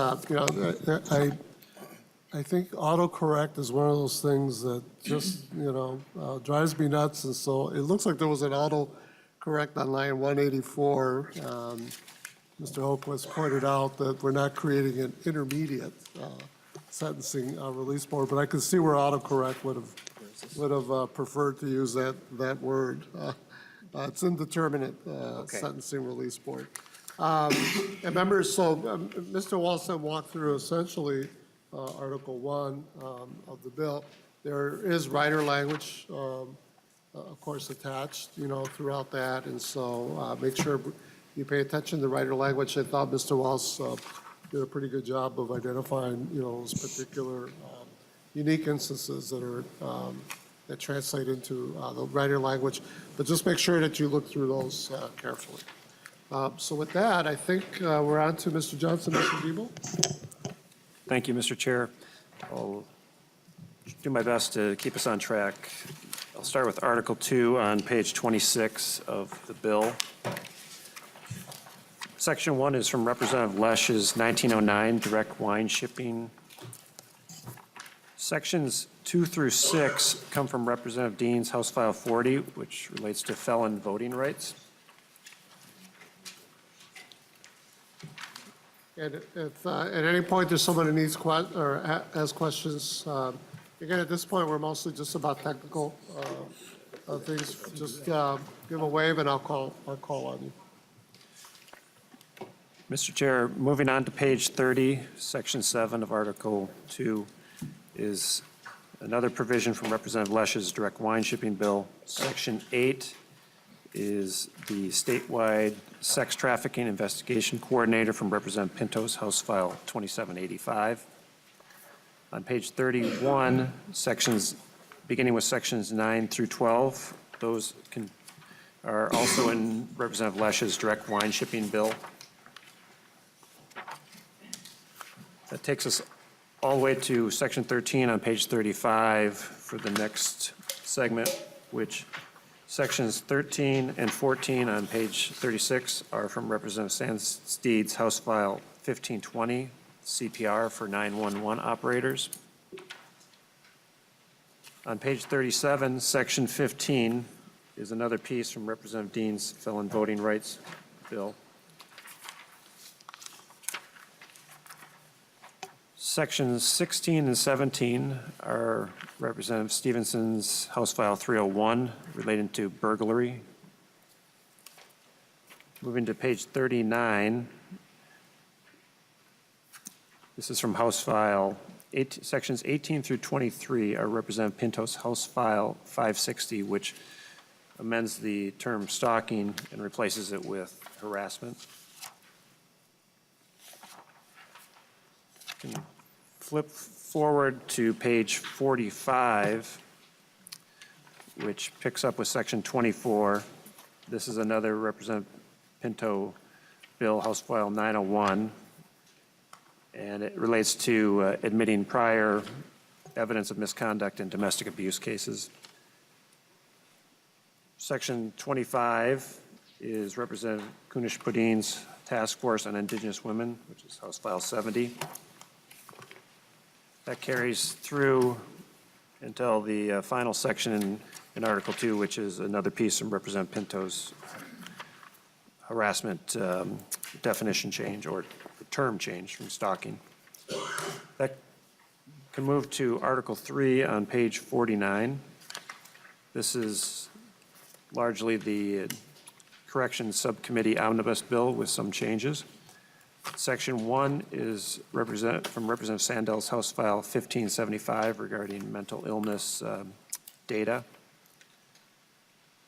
I think autocorrect is one of those things that just, drives me nuts. And so it looks like there was an autocorrect on line 184. Mr. Hoquist pointed out that we're not creating an intermediate sentencing release board, but I can see where autocorrect would have preferred to use that word. It's indeterminate sentencing release board. And members, so Mr. Walsh walked through essentially Article 1 of the bill. There is rider language, of course, attached, throughout that. And so make sure you pay attention to rider language. I thought Mr. Walsh did a pretty good job of identifying, those particular unique instances that are that translate into the rider language. But just make sure that you look through those carefully. So with that, I think we're on to Mr. Johnson, Mr. Diebel. Thank you, Mr. Chair. I'll do my best to keep us on track. I'll start with Article 2 on page 26 of the bill. Section 1 is from Representative Lesch's 1909 direct wine shipping. Sections 2 through 6 come from Representative Dean's House File 40, which relates to felon voting rights. And if at any point there's someone who needs or has questions, again, at this point, we're mostly just about technical things. Just give a wave and I'll call on you. Mr. Chair, moving on to page 30, Section 7 of Article 2 is another provision from Representative Lesch's direct wine shipping bill. Section 8 is the statewide sex trafficking investigation coordinator from Representative Pinto's House File 2785. On page 31, beginning with sections 9 through 12, those are also in Representative Lesch's direct wine shipping bill. That takes us all the way to section 13 on page 35 for the next segment, which sections 13 and 14 on page 36 are from Representative Sandsteed's House File 1520, CPR for 911 operators. On page 37, section 15 is another piece from Representative Dean's felon voting rights bill. Sections 16 and 17 are Representative Stevenson's House File 301 relating to burglary. Moving to page 39, this is from House File, sections 18 through 23 are Representative Pinto's House File 560, which amends the term stalking and replaces it with harassment. Flip forward to page 45, which picks up with section 24. This is another Representative Pinto bill, House File 901, and it relates to admitting prior evidence of misconduct in domestic abuse cases. Section 25 is Representative Kunish-Pudin's Task Force on Indigenous Women, which is House File 70. That carries through until the final section in Article 2, which is another piece from Representative Pinto's harassment definition change or term change from stalking. That can move to Article 3 on page 49. This is largely the Corrections Subcommittee Omnibus Bill with some changes. Section 1 is from Representative Sandel's House File 1575 regarding mental illness data.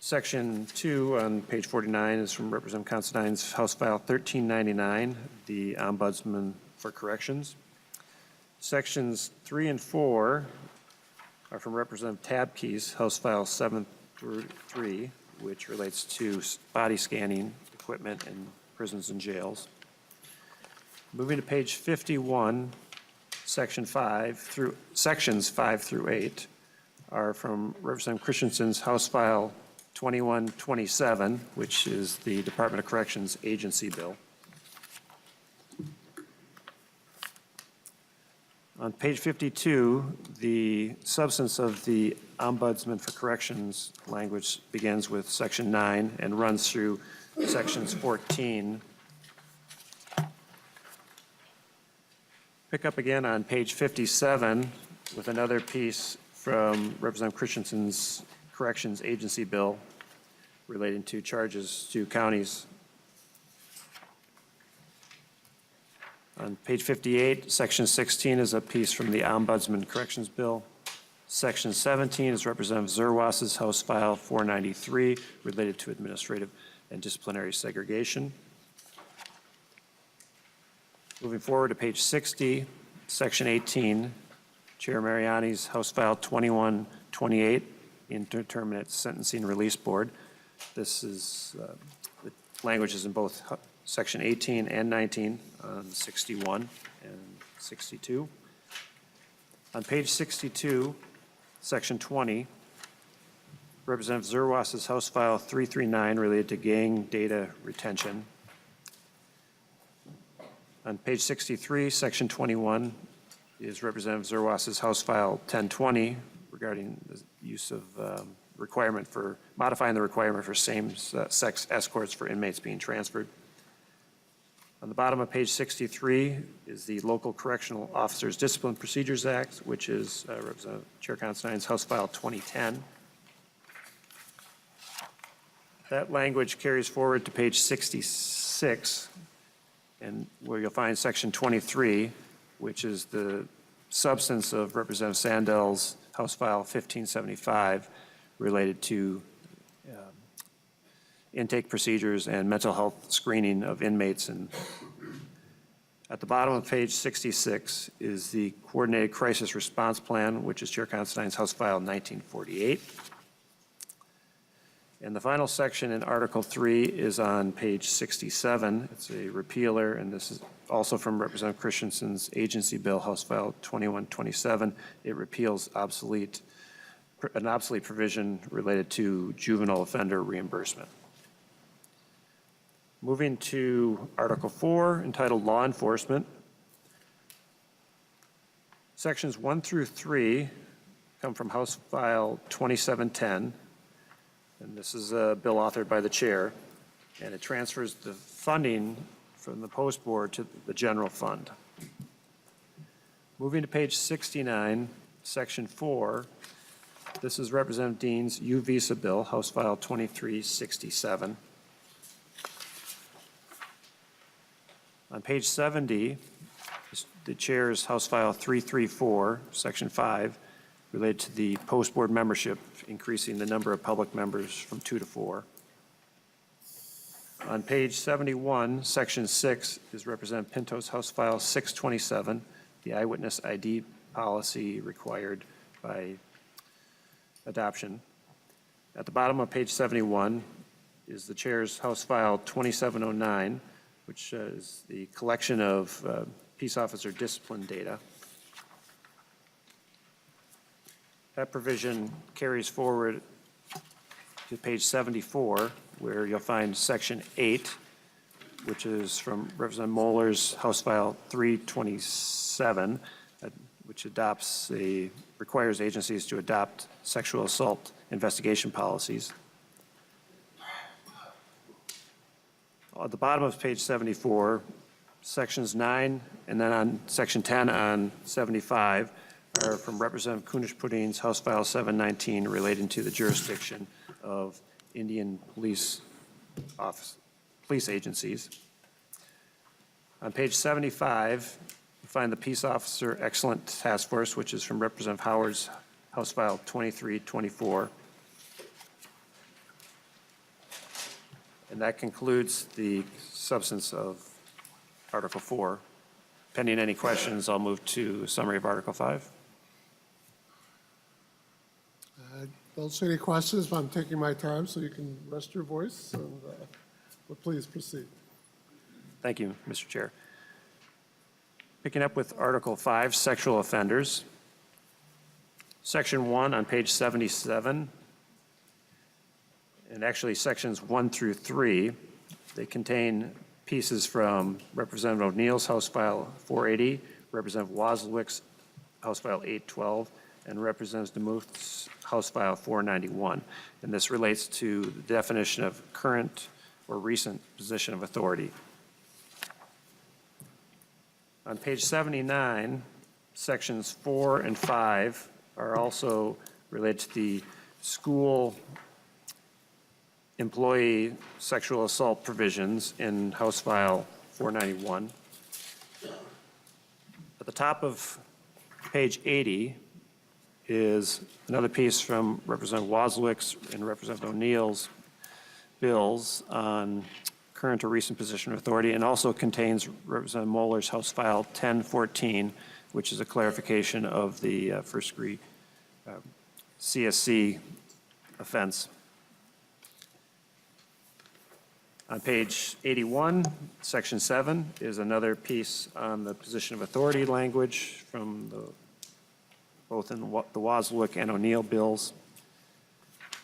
Section 2 on page 49 is from Representative Considine's House File 1399, the Ombudsman for Corrections. Sections 3 and 4 are from Representative Tabke's House File 7-3, which relates to body scanning equipment in prisons and jails. Moving to page 51, sections 5 through 8 are from Representative Christensen's House File 2127, which is the Department of Corrections agency bill. On page 52, the substance of the Ombudsman for Corrections language begins with section 9 and runs through sections 14. Pick up again on page 57 with another piece from Representative Christensen's Corrections Agency bill relating to charges to counties. On page 58, section 16 is a piece from the Ombudsman Corrections bill. Section 17 is Representative Zerwas's House File 493 related to administrative and disciplinary segregation. Moving forward to page 60, section 18, Chair Mariani's House File 2128, Indeterminate Sentencing Release Board. This is, the language is in both section 18 and 19 on 61 and 62. On page 62, section 20, Representative Zerwas's House File 339 related to gang data retention. On page 63, section 21 is Representative Zerwas's House File 1020 regarding the use of requirement for, modifying the requirement for same-sex escorts for inmates being transferred. On the bottom of page 63 is the Local Correctional Officers Discipline Procedures Act, which is Representative Chair Considine's House File 2010. That language carries forward to page 66, and where you'll find section 23, which is the substance of Representative Sandel's House File 1575 related to intake procedures and mental health screening of inmates. And at the bottom of page 66 is the Coordinated Crisis Response Plan, which is Chair Considine's House File 1948. And the final section in Article 3 is on page 67. It's a repealer, and this is also from Representative Christensen's agency bill, House File 2127. It repeals an obsolete provision related to juvenile offender reimbursement. Moving to Article 4, entitled Law Enforcement. Sections 1 through 3 come from House File 2710, and this is a bill authored by the chair, and it transfers the funding from the Post Board to the general fund. Moving to page 69, Section 4, this is Representative Dean's U Visa bill, House File 2367. On page 70, the chair's House File 334, Section 5, related to the Post Board membership, increasing the number of public members from 2 to 4. On page 71, Section 6 is Representative Pinto's House File 627, the eyewitness ID policy required by adoption. At the bottom of page 71 is the chair's House File 2709, which is the collection of peace officer discipline data. That provision carries forward to page 74, where you'll find Section 8, which is from Representative Moller's House File 327, which requires agencies to adopt sexual assault investigation policies. At the bottom of page 74, sections 9 and then on section 10 on 75 are from Representative Kunesh-Podein's House File 719 relating to the jurisdiction of Indian police agencies. On page 75, you find the Peace Officer Excellent Task Force, which is from Representative Howard's House File 2324. And that concludes the substance of Article 4. Pending any questions, I'll move to summary of Article 5. Don't see any questions, but I'm taking my time so you can rest your voice, but please proceed. Thank you, Mr. Chair. Picking up with Article 5, sexual offenders. Section 1 on page 77, and actually sections 1 through 3, they contain pieces from Representative O'Neill's House File 480, Representative Wozliak's House File 812, and Representative DeMuth's House File 491. And this relates to the definition of current or recent position of authority. On page 79, sections 4 and 5 are also related to the school employee sexual assault provisions in House File 491. At the top of page 80 is another piece from Representative Wozliak's and Representative O'Neill's bills on current or recent position of authority, and also contains Representative Moller's House File 1014, which is a clarification of the first degree CSC offense. On page 81, section 7 is another piece on the position of authority language from both in the Wozliak and O'Neill bills.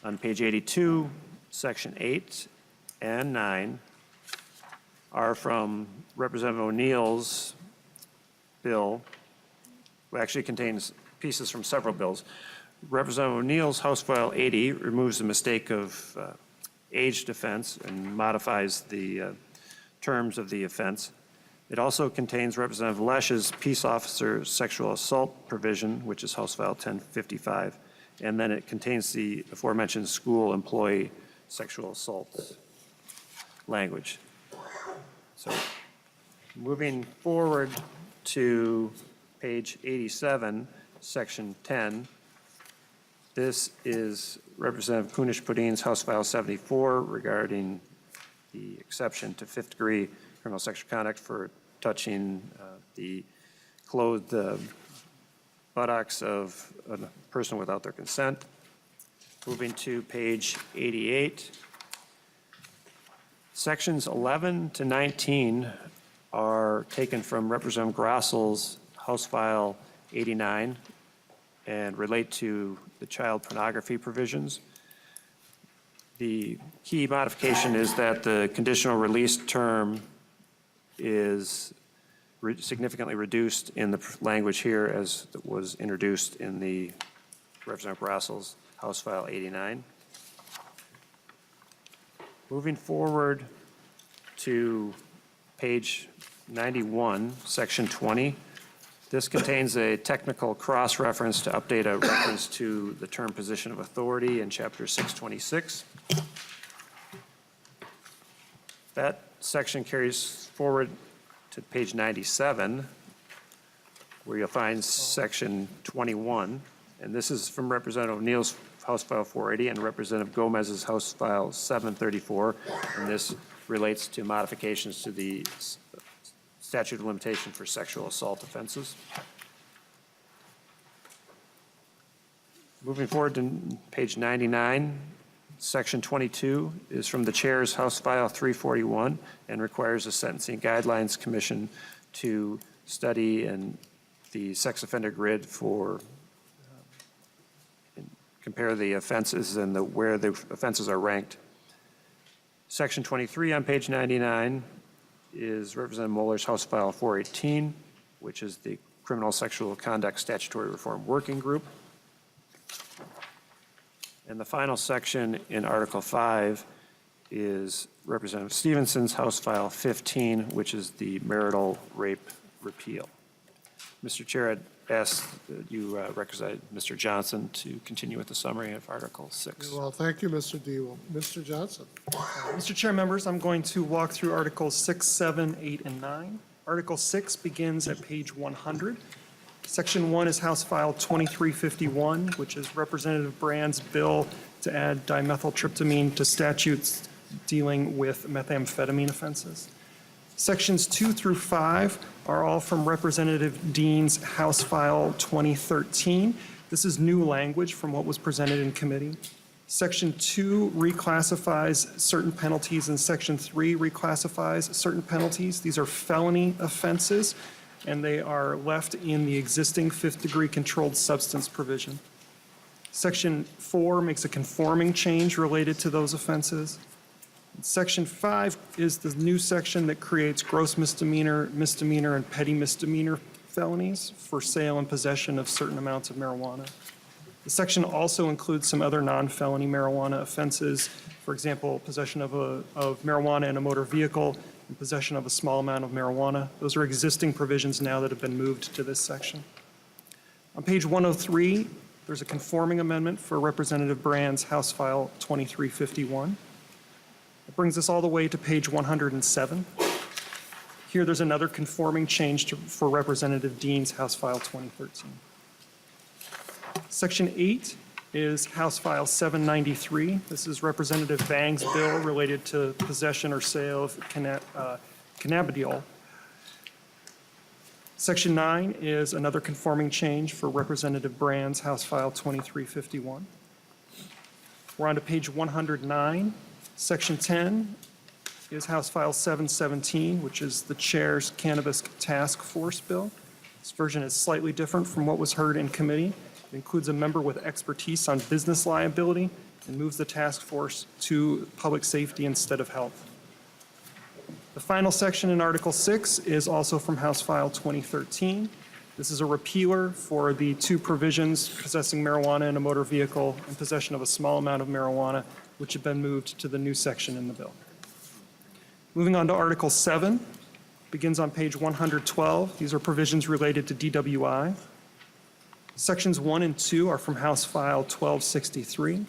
On page 82, section 8 and 9 are from Representative O'Neill's bill, which actually contains pieces from several bills. Representative O'Neill's House File 80 removes the mistake of age offense and modifies the terms of the offense. It also contains Representative Lesch's peace officer sexual assault provision, which is House File 1055. And then it contains the aforementioned school employee sexual assault language. So moving forward to page 87, section 10, this is Representative Kunesh-Podein's House File 74 regarding the exception to fifth degree criminal sexual conduct for touching the clothed buttocks of a person without their consent. Moving to page 88. Sections 11 to 19 are taken from Representative Grassel's House File 89 and relate to the child pornography provisions. The key modification is that the conditional release term is significantly reduced in the language here as was introduced in the Representative Grassel's House File 89. Moving forward to page 91, section 20. This contains a technical cross-reference to update a reference to the term position of authority in chapter 626. That section carries forward to page 97, where you'll find section 21. And this is from Representative O'Neill's House File 480 and Representative Gomez's House File 734. And this relates to modifications to the statute of limitation for sexual assault offenses. Moving forward to page 99, Section 22 is from the Chair's House File 341 and requires a Sentencing Guidelines Commission to study the sex offender grid for compare the offenses and where the offenses are ranked. Section 23 on page 99 is Representative Muller's House File 418, which is the Criminal Sexual Conduct Statutory Reform Working Group. And the final section in Article 5 is Representative Stevenson's House File 15, which is the marital rape repeal. Mr. Chair, I'd ask that you requisite Mr. Johnson to continue with the summary of Article 6. Well, thank you, Mr. Deal. Mr. Johnson. Mr. Chair, members, I'm going to walk through Articles 6, 7, 8, and 9. Article 6 begins at page 100. Section 1 is House File 2351, which is Representative Brand's bill to add dimethyltryptamine to statutes dealing with methamphetamine offenses. Sections 2 through 5 are all from Representative Dean's House File 2013. This is new language from what was presented in committee. Section 2 reclassifies certain penalties, and Section 3 reclassifies certain penalties. These are felony offenses, and they are left in the existing fifth-degree controlled substance provision. Section 4 makes a conforming change related to those offenses. Section 5 is the new section that creates gross misdemeanor, misdemeanor, and petty misdemeanor felonies for sale and possession of certain amounts of marijuana. The section also includes some other non-felony marijuana offenses, for example, possession of marijuana in a motor vehicle and possession of a small amount of marijuana. Those are existing provisions now that have been moved to this section. On page 103, there's a conforming amendment for Representative Brand's House File 2351. It brings us all the way to page 107. Here, there's another conforming change for Representative Dean's House File 2013. Section 8 is House File 793. This is Representative Bang's bill related to possession or sale of cannabidiol. Section 9 is another conforming change for Representative Brand's House File 2351. We're on to page 109. Section 10 is House File 717, which is the Chair's Cannabis Task Force bill. This version is slightly different from what was heard in committee. It includes a member with expertise on business liability and moves the task force to public safety instead of health. The final section in Article 6 is also from House File 2013. This is a repealer for the two provisions possessing marijuana in a motor vehicle and possession of a small amount of marijuana, which have been moved to the new section in the bill. Moving on to Article 7, begins on page 112. These are provisions related to DWI. Sections 1 and 2 are from House File 1263.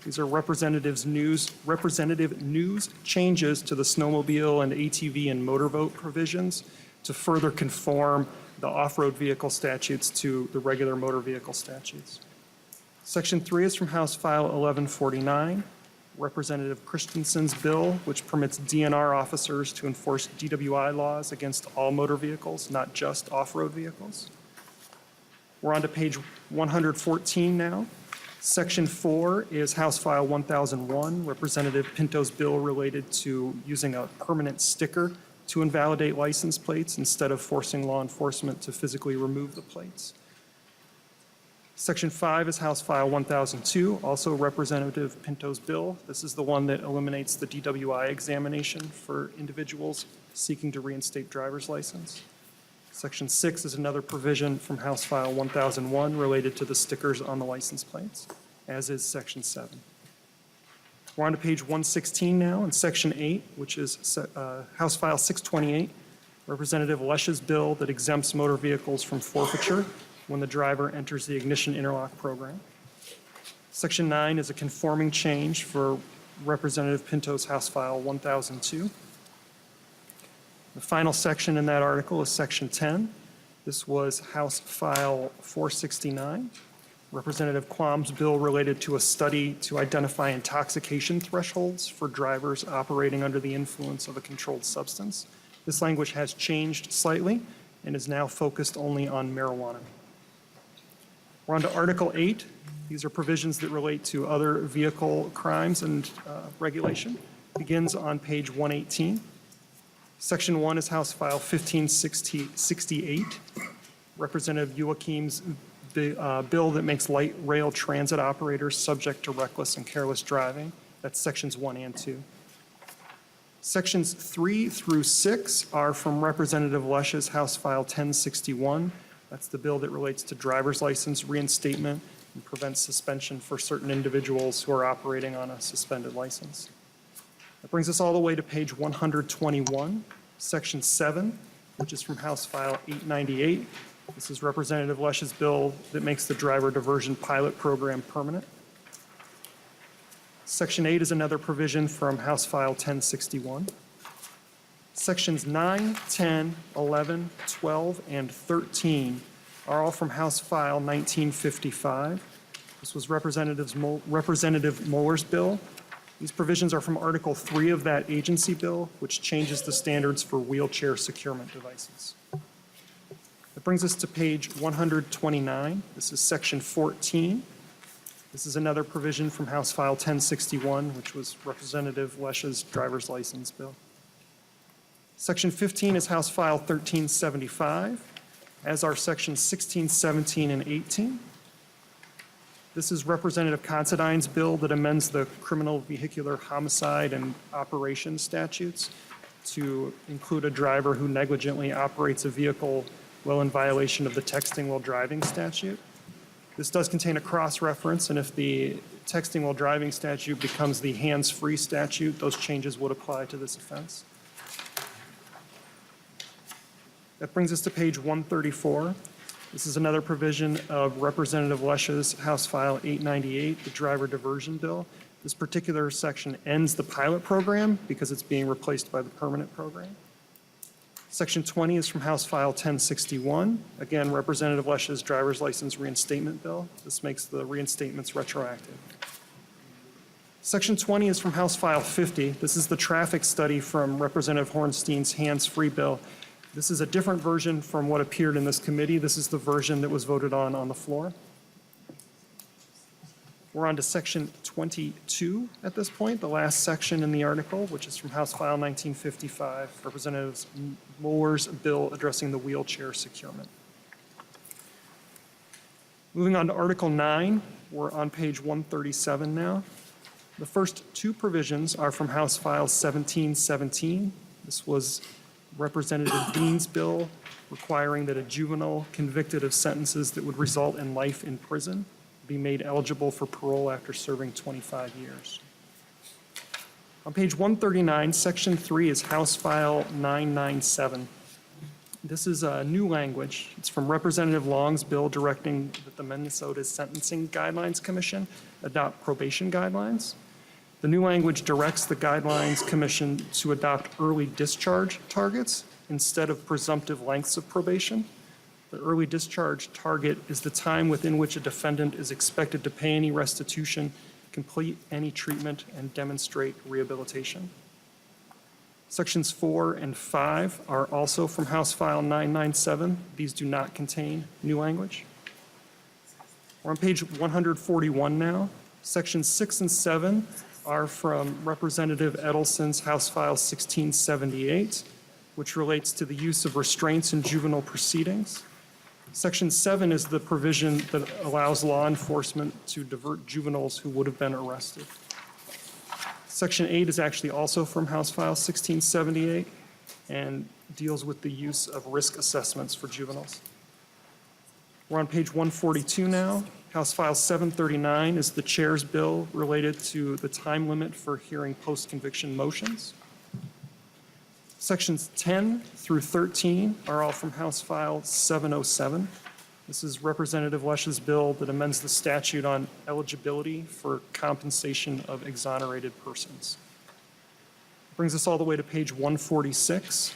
These are representative news changes to the snowmobile and ATV and motorboat provisions to further conform the off-road vehicle statutes to the regular motor vehicle statutes. Section 3 is from House File 1149. Representative Christensen's bill, which permits DNR officers to enforce DWI laws against all motor vehicles, not just off-road vehicles. We're on to page 114 now. Section 4 is House File 1001, Representative Pinto's bill related to using a permanent sticker to invalidate license plates instead of forcing law enforcement to physically remove the plates. Section 5 is House File 1002, also Representative Pinto's bill. This is the one that eliminates the DWI examination for individuals seeking to reinstate driver's license. Section 6 is another provision from House File 1001 related to the stickers on the license plates, as is Section 7. We're on to page 116 now, in Section 8, which is House File 628, Representative Lesch's bill that exempts motor vehicles from forfeiture when the driver enters the ignition interlock program. Section 9 is a conforming change for Representative Pinto's House File 1002. The final section in that article is Section 10. This was House File 469, Representative Quam's bill related to a study to identify intoxication thresholds for drivers operating under the influence of a controlled substance. This language has changed slightly and is now focused only on marijuana. We're on to Article 8. These are provisions that relate to other vehicle crimes and regulation. Begins on page 118. Section 1 is House File 1568. Representative Joachim's bill that makes light rail transit operators subject to reckless and careless driving. That's sections 1 and 2. Sections 3 through 6 are from Representative Lesch's House File 1061. That's the bill that relates to driver's license reinstatement and prevents suspension for certain individuals who are operating on a suspended license. That brings us all the way to page 121, section 7, which is from House File 898. This is Representative Lesch's bill that makes the driver diversion pilot program permanent. Section 8 is another provision from House File 1061. Sections 9, 10, 11, 12, and 13 are all from House File 1955. This was Representative Muller's bill. These provisions are from Article 3 of that agency bill, which changes the standards for wheelchair securement devices. That brings us to page 129. This is Section 14. This is another provision from House File 1061, which was Representative Lesch's driver's license bill. Section 15 is House File 1375, as are Sections 16, 17, and 18. This is Representative Considine's bill that amends the criminal vehicular homicide and operation statutes to include a driver who negligently operates a vehicle while in violation of the texting while driving statute. This does contain a cross-reference, and if the texting while driving statute becomes the hands-free statute, those changes would apply to this offense. That brings us to page 134. This is another provision of Representative Lesch's House File 898, the driver diversion bill. This particular section ends the pilot program because it's being replaced by the permanent program. Section 20 is from House File 1061. Again, Representative Lesch's driver's license reinstatement bill. This makes the reinstatements retroactive. Section 20 is from House File 50. This is the traffic study from Representative Hornstein's hands-free bill. This is a different version from what appeared in this committee. This is the version that was voted on the floor. We're on to Section 22 at this point, the last section in the article, which is from House File 1955, Representative Muller's bill addressing the wheelchair securement. Moving on to Article 9, we're on page 137 now. The first two provisions are from House File 1717. This was Representative Dean's bill requiring that a juvenile convicted of sentences that would result in life in prison be made eligible for parole after serving 25 years. On page 139, Section 3 is House File 997. This is a new language. It's from Representative Long's bill directing that the Minnesota Sentencing Guidelines Commission adopt probation guidelines. The new language directs the Guidelines Commission to adopt early discharge targets instead of presumptive lengths of probation. The early discharge target is the time within which a defendant is expected to pay any restitution, complete any treatment, and demonstrate rehabilitation. Sections 4 and 5 are also from House File 997. These do not contain new language. We're on page 141 now. Sections 6 and 7 are from Representative Edelson's House File 1678, which relates to the use of restraints in juvenile proceedings. Section 7 is the provision that allows law enforcement to divert juveniles who would have been arrested. Section 8 is actually also from House File 1678 and deals with the use of risk assessments for juveniles. We're on page 142 now. House File 739 is the chair's bill related to the time limit for hearing post-conviction motions. Sections 10 through 13 are all from House File 707. This is Representative Lesch's bill that amends the statute on eligibility for compensation of exonerated persons. Brings us all the way to page 146.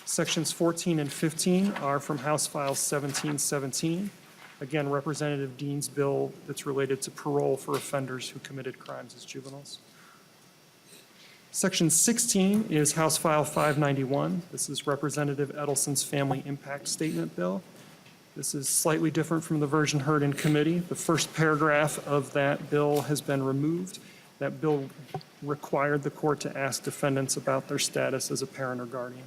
Sections 14 and 15 are from House File 1717. Again, Representative Dean's bill that's related to parole for offenders who committed crimes as juveniles. Section 16 is House File 591. This is Representative Edelson's Family Impact Statement Bill. This is slightly different from the version heard in committee. The first paragraph of that bill has been removed. That bill required the court to ask defendants about their status as a parent or guardian.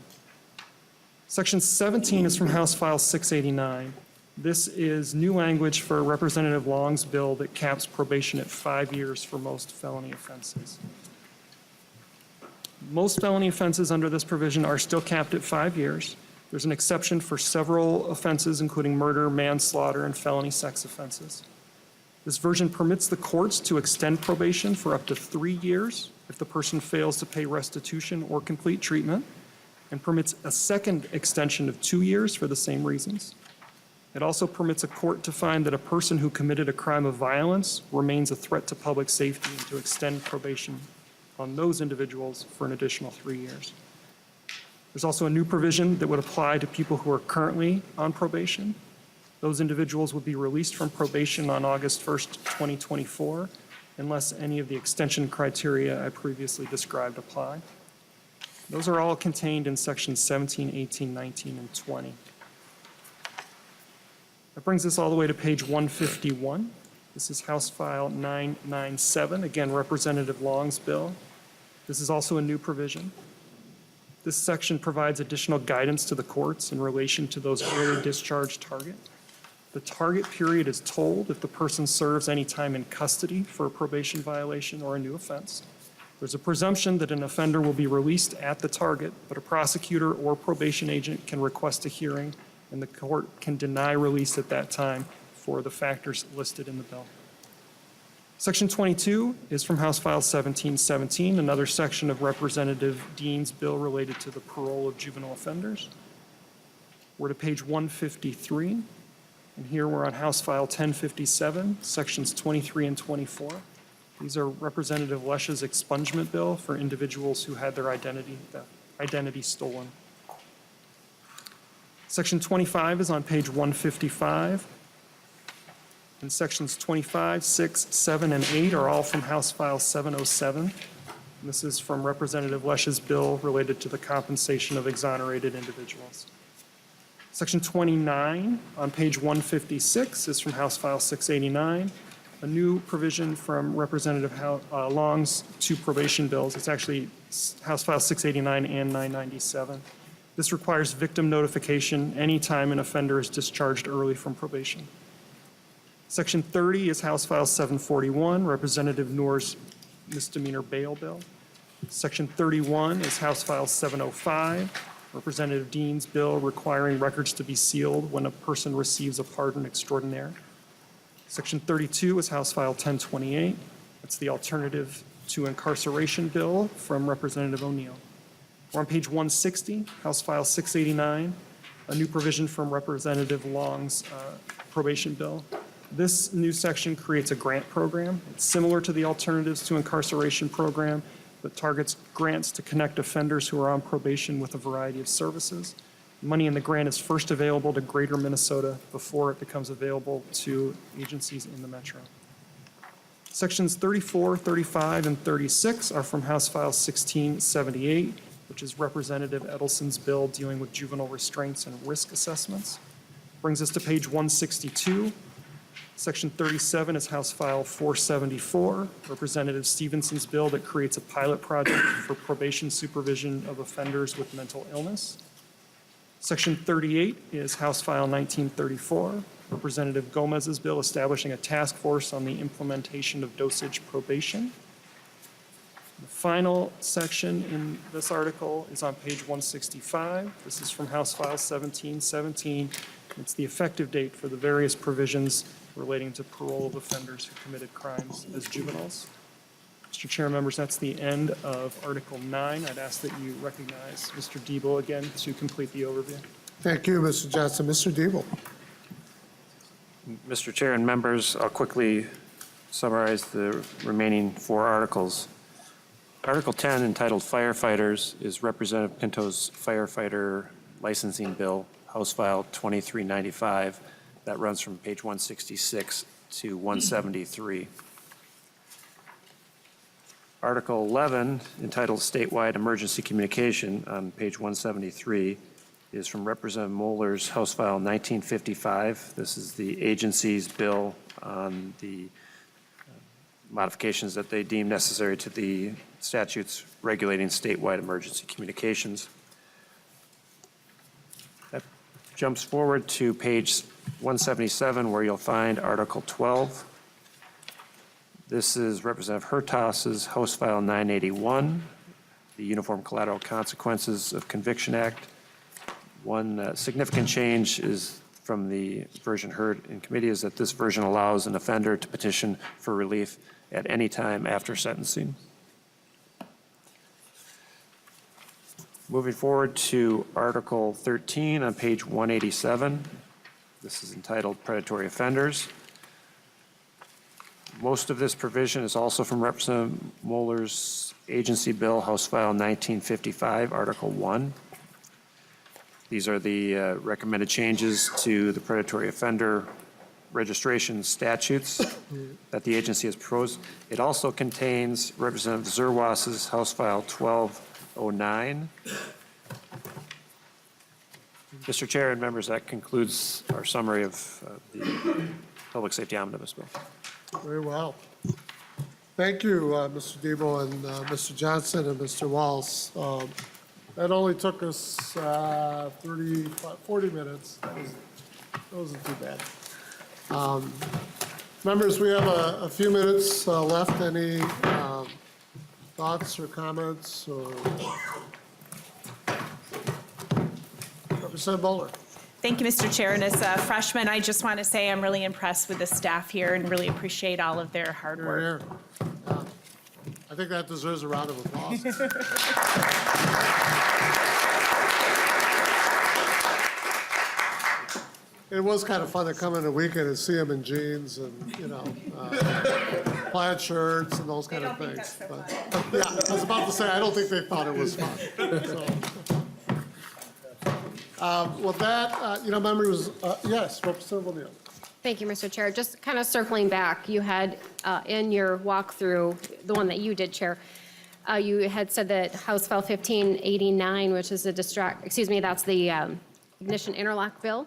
Section 17 is from House File 689. This is new language for Representative Long's bill that caps probation at 5 years for most felony offenses. Most felony offenses under this provision are still capped at 5 years. There's an exception for several offenses, including murder, manslaughter, and felony sex offenses. This version permits the courts to extend probation for up to 3 years if the person fails to pay restitution or complete treatment, and permits a second extension of 2 years for the same reasons. It also permits a court to find that a person who committed a crime of violence remains a threat to public safety and to extend probation on those individuals for an additional 3 years. There's also a new provision that would apply to people who are currently on probation. Those individuals would be released from probation on August 1st, 2024, unless any of the extension criteria I previously described apply. Those are all contained in sections 17, 18, 19, and 20. That brings us all the way to page 151. This is House File 997, again, Representative Long's bill. This is also a new provision. This section provides additional guidance to the courts in relation to those early discharge target. The target period is told if the person serves any time in custody for a probation violation or a new offense. There's a presumption that an offender will be released at the target, but a prosecutor or probation agent can request a hearing, and the court can deny release at that time for the factors listed in the bill. Section 22 is from House File 1717, another section of Representative Dean's bill related to the parole of juvenile offenders. We're to page 153, and here we're on House File 1057, sections 23 and 24. These are Representative Lesch's expungement bill for individuals who had their identity stolen. Section 25 is on page 155. And sections 25, 6, 7, and 8 are all from House File 707. And this is from Representative Lesch's bill related to the compensation of exonerated individuals. Section 29 on page 156 is from House File 689, a new provision from Representative Long's two probation bills. It's actually House File 689 and 997. This requires victim notification anytime an offender is discharged early from probation. Section 30 is House File 741, Representative Noor's misdemeanor bail bill. Section 31 is House File 705, Representative Dean's bill requiring records to be sealed when a person receives a pardon extraordinaire. Section 32 is House File 1028. That's the alternative to incarceration bill from Representative O'Neill. We're on page 160, House File 689, a new provision from Representative Long's probation bill. This new section creates a grant program. It's similar to the Alternatives to Incarceration program, but targets grants to connect offenders who are on probation with a variety of services. Money in the grant is first available to Greater Minnesota before it becomes available to agencies in the metro. Sections 34, 35, and 36 are from House File 1678, which is Representative Edelson's bill dealing with juvenile restraints and risk assessments. Brings us to page 162. Section 37 is House File 474, Representative Stevenson's bill that creates a pilot project for probation supervision of offenders with mental illness. Section 38 is House File 1934, Representative Gomez's bill establishing a task force on the implementation of dosage probation. The final section in this article is on page 165. This is from House File 1717. It's the effective date for the various provisions relating to parole of offenders who committed crimes as juveniles. Mr. Chair, members, that's the end of Article 9. I'd ask that you recognize Mr. Diebel again to complete the overview. Thank you, Mr. Johnson. Mr. Diebel. Mr. Chair and members, I'll quickly summarize the remaining 4 articles. Article 10, entitled Firefighters, is Representative Pinto's firefighter licensing bill, House File 2395. That runs from page 166 to 173. Article 11, entitled Statewide Emergency Communication, on page 173, is from Representative Moller's House File 1955. This is the agency's bill on the modifications that they deem necessary to the statutes regulating statewide emergency communications. That jumps forward to page 177, where you'll find Article 12. This is Representative Hertas's House File 981, the Uniform Collateral Consequences of Conviction Act. One significant change is from the version heard in committee is that this version allows an offender to petition for relief at any time after sentencing. Moving forward to Article 13 on page 187. This is entitled Predatory Offenders. Most of this provision is also from Representative Moller's agency bill, House File 1955, Article 1. These are the recommended changes to the predatory offender registration statutes that the agency has proposed. It also contains Representative Zerwas's House File 1209. Mr. Chair and members, that concludes our summary of the Public Safety Omnibus Bill. Very well. Thank you, Mr. Debo and Mr. Johnson and Mr. Walls. That only took us 40 minutes. That wasn't too bad. Members, we have a few minutes left. Any thoughts or comments? Or Representative Bowler. Thank you, Mr. Chair. And as a freshman, I just want to say I'm really impressed with the staff here and really appreciate all of their hard We're work. here. I think that deserves a round of applause. It was kind of fun to come in a weekend and see them in jeans and, plaid shirts and those kind of things. But, yeah, I was about to say, I don't think they thought it was fun. So, with that, members, yes, Representative O'Neill. Thank you, Mr. Chair. Just kind of circling back, you had in your walkthrough, the one that you did, Chair, you had said that House File 1589, which is that's the ignition interlock bill.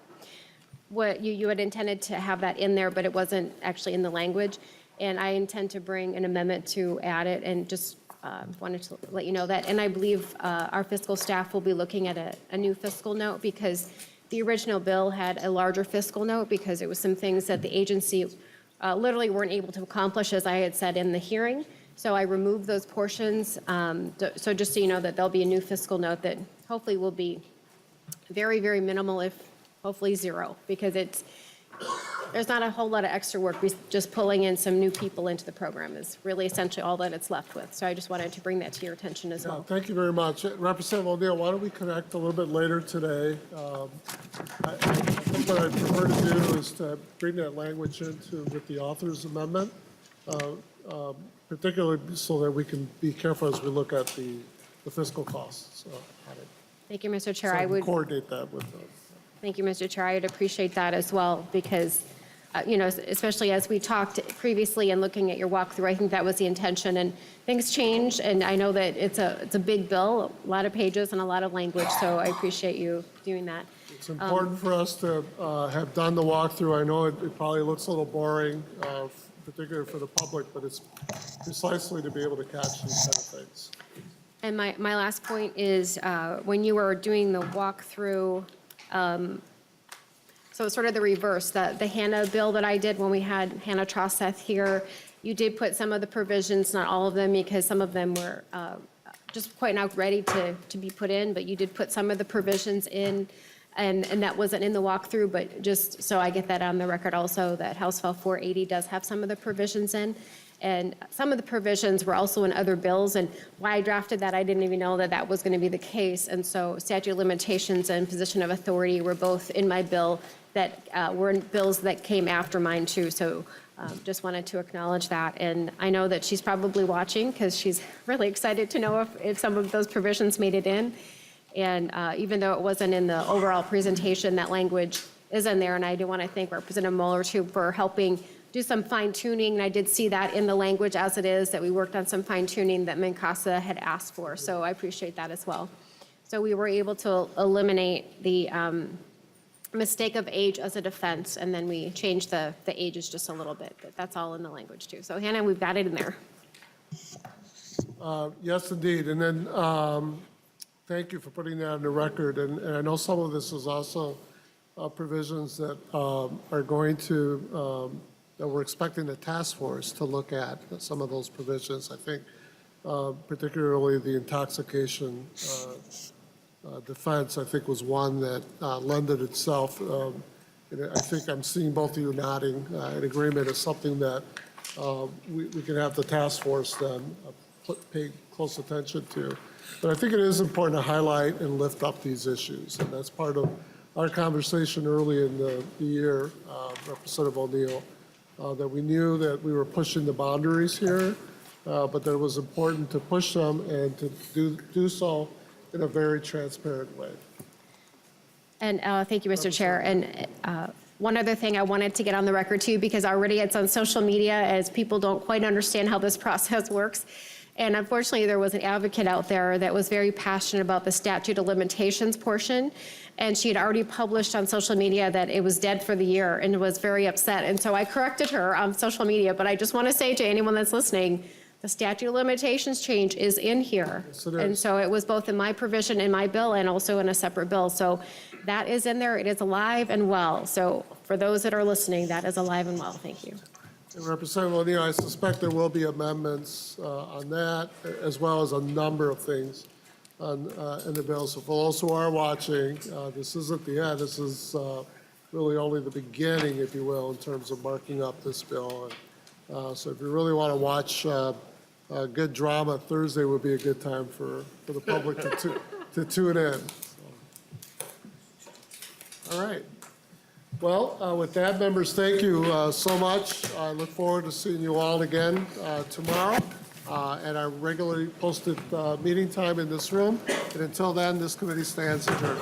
What you had intended to have that in there, but it wasn't actually in the language. And I intend to bring an amendment to add it, and just wanted to let you know that. And I believe our fiscal staff will be looking at a new fiscal note, because the original bill had a larger fiscal note because it was some things that the agency literally weren't able to accomplish, as I had said in the hearing. So I removed those portions. So just so you know that there'll be a new fiscal note that hopefully will be very, very minimal, if hopefully zero, because there's not a whole lot of extra work. Just pulling in some new people into the program is really essentially all that it's left with. So I just wanted to bring that to your attention as well. Thank you very much. Representative O'Neill, why don't we connect a little bit later today? I think what I prefer to do is to bring that language into with the author's amendment, particularly so that we can be careful as we look at the fiscal costs. Thank you, Mr. Chair. So I would coordinate that with them. Thank you, Mr. Chair. I would appreciate that as well, because, especially as we talked previously and looking at your walkthrough, I think that was the intention, and things change, and I know that it's a big bill, a lot of pages and a lot of language, so I appreciate you doing that. It's important for us to have done the walkthrough. I know it probably looks a little boring, particularly for the public, but it's precisely to be able to catch these kind of things. And my last point is, when you were doing the walkthrough, so it's sort of the reverse, the Hannah bill that I did when we had Hannah Trosseth here, you did put some of the provisions, not all of them, because some of them were just quite not ready to be put in, but you did put some of the provisions in, and that wasn't in the walkthrough, but just so I get that on the record also, that House File 480 does have some of the provisions in. And some of the provisions were also in other bills, and why I drafted that, I didn't even know that was going to be the case. And so statute of limitations and position of authority were both in my bill that were in bills that came after mine too. So just wanted to acknowledge that. And I know that she's probably watching, because she's really excited to know if some of those provisions made it in. And even though it wasn't in the overall presentation, that language is in there. And I do want to thank Representative Mueller too for helping do some fine tuning. And I did see that in the language as it is, that we worked on some fine tuning that Minkasa had asked for. So I appreciate that as well. So we were able to eliminate the mistake of age as a defense, and then we changed the ages just a little bit. But that's all in the language too. So Hannah, we've got it in there. Yes, indeed. And then, thank you for putting that on the record. And I know some of this is also provisions that are going to, that we're expecting the task force to look at, some of those provisions. I think particularly the intoxication defense, I think, was one that lended itself. I think I'm seeing both of you nodding in agreement as something that we can have the task force then pay close attention to. But I think it is important to highlight and lift up these issues, and that's part of our conversation early in the year, Representative O'Neill, that we knew that we were pushing the boundaries here, but that it was important to push them and to do so in a very transparent way. And thank you, Mr. Chair. And one other thing I wanted to get on the record too, because already it's on social media as people don't quite understand how this process works. And unfortunately, there was an advocate out there that was very passionate about the statute of limitations portion. And she had already published on social media that it was dead for the year and was very upset. And so I corrected her on social media, but I just want to say to anyone that's listening, the statute of limitations change is in here. Yes, it is. And so it was both in my provision in my bill and also in a separate bill. So that is in there. It is alive and well. So for those that are listening, that is alive and well. Thank you. And Representative O'Neill, I suspect there will be amendments on that, as well as a number of things in the bill. So for those who are watching, this isn't the end. This is really only the beginning, if you will, in terms of marking up this bill. So if you really want to watch good drama, Thursday would be a good time for the public to tune in. So. All right. Well, with that, members, thank you so much. I look forward to seeing you all again tomorrow at our regularly posted meeting time in this room. And until then, this committee stands adjourned.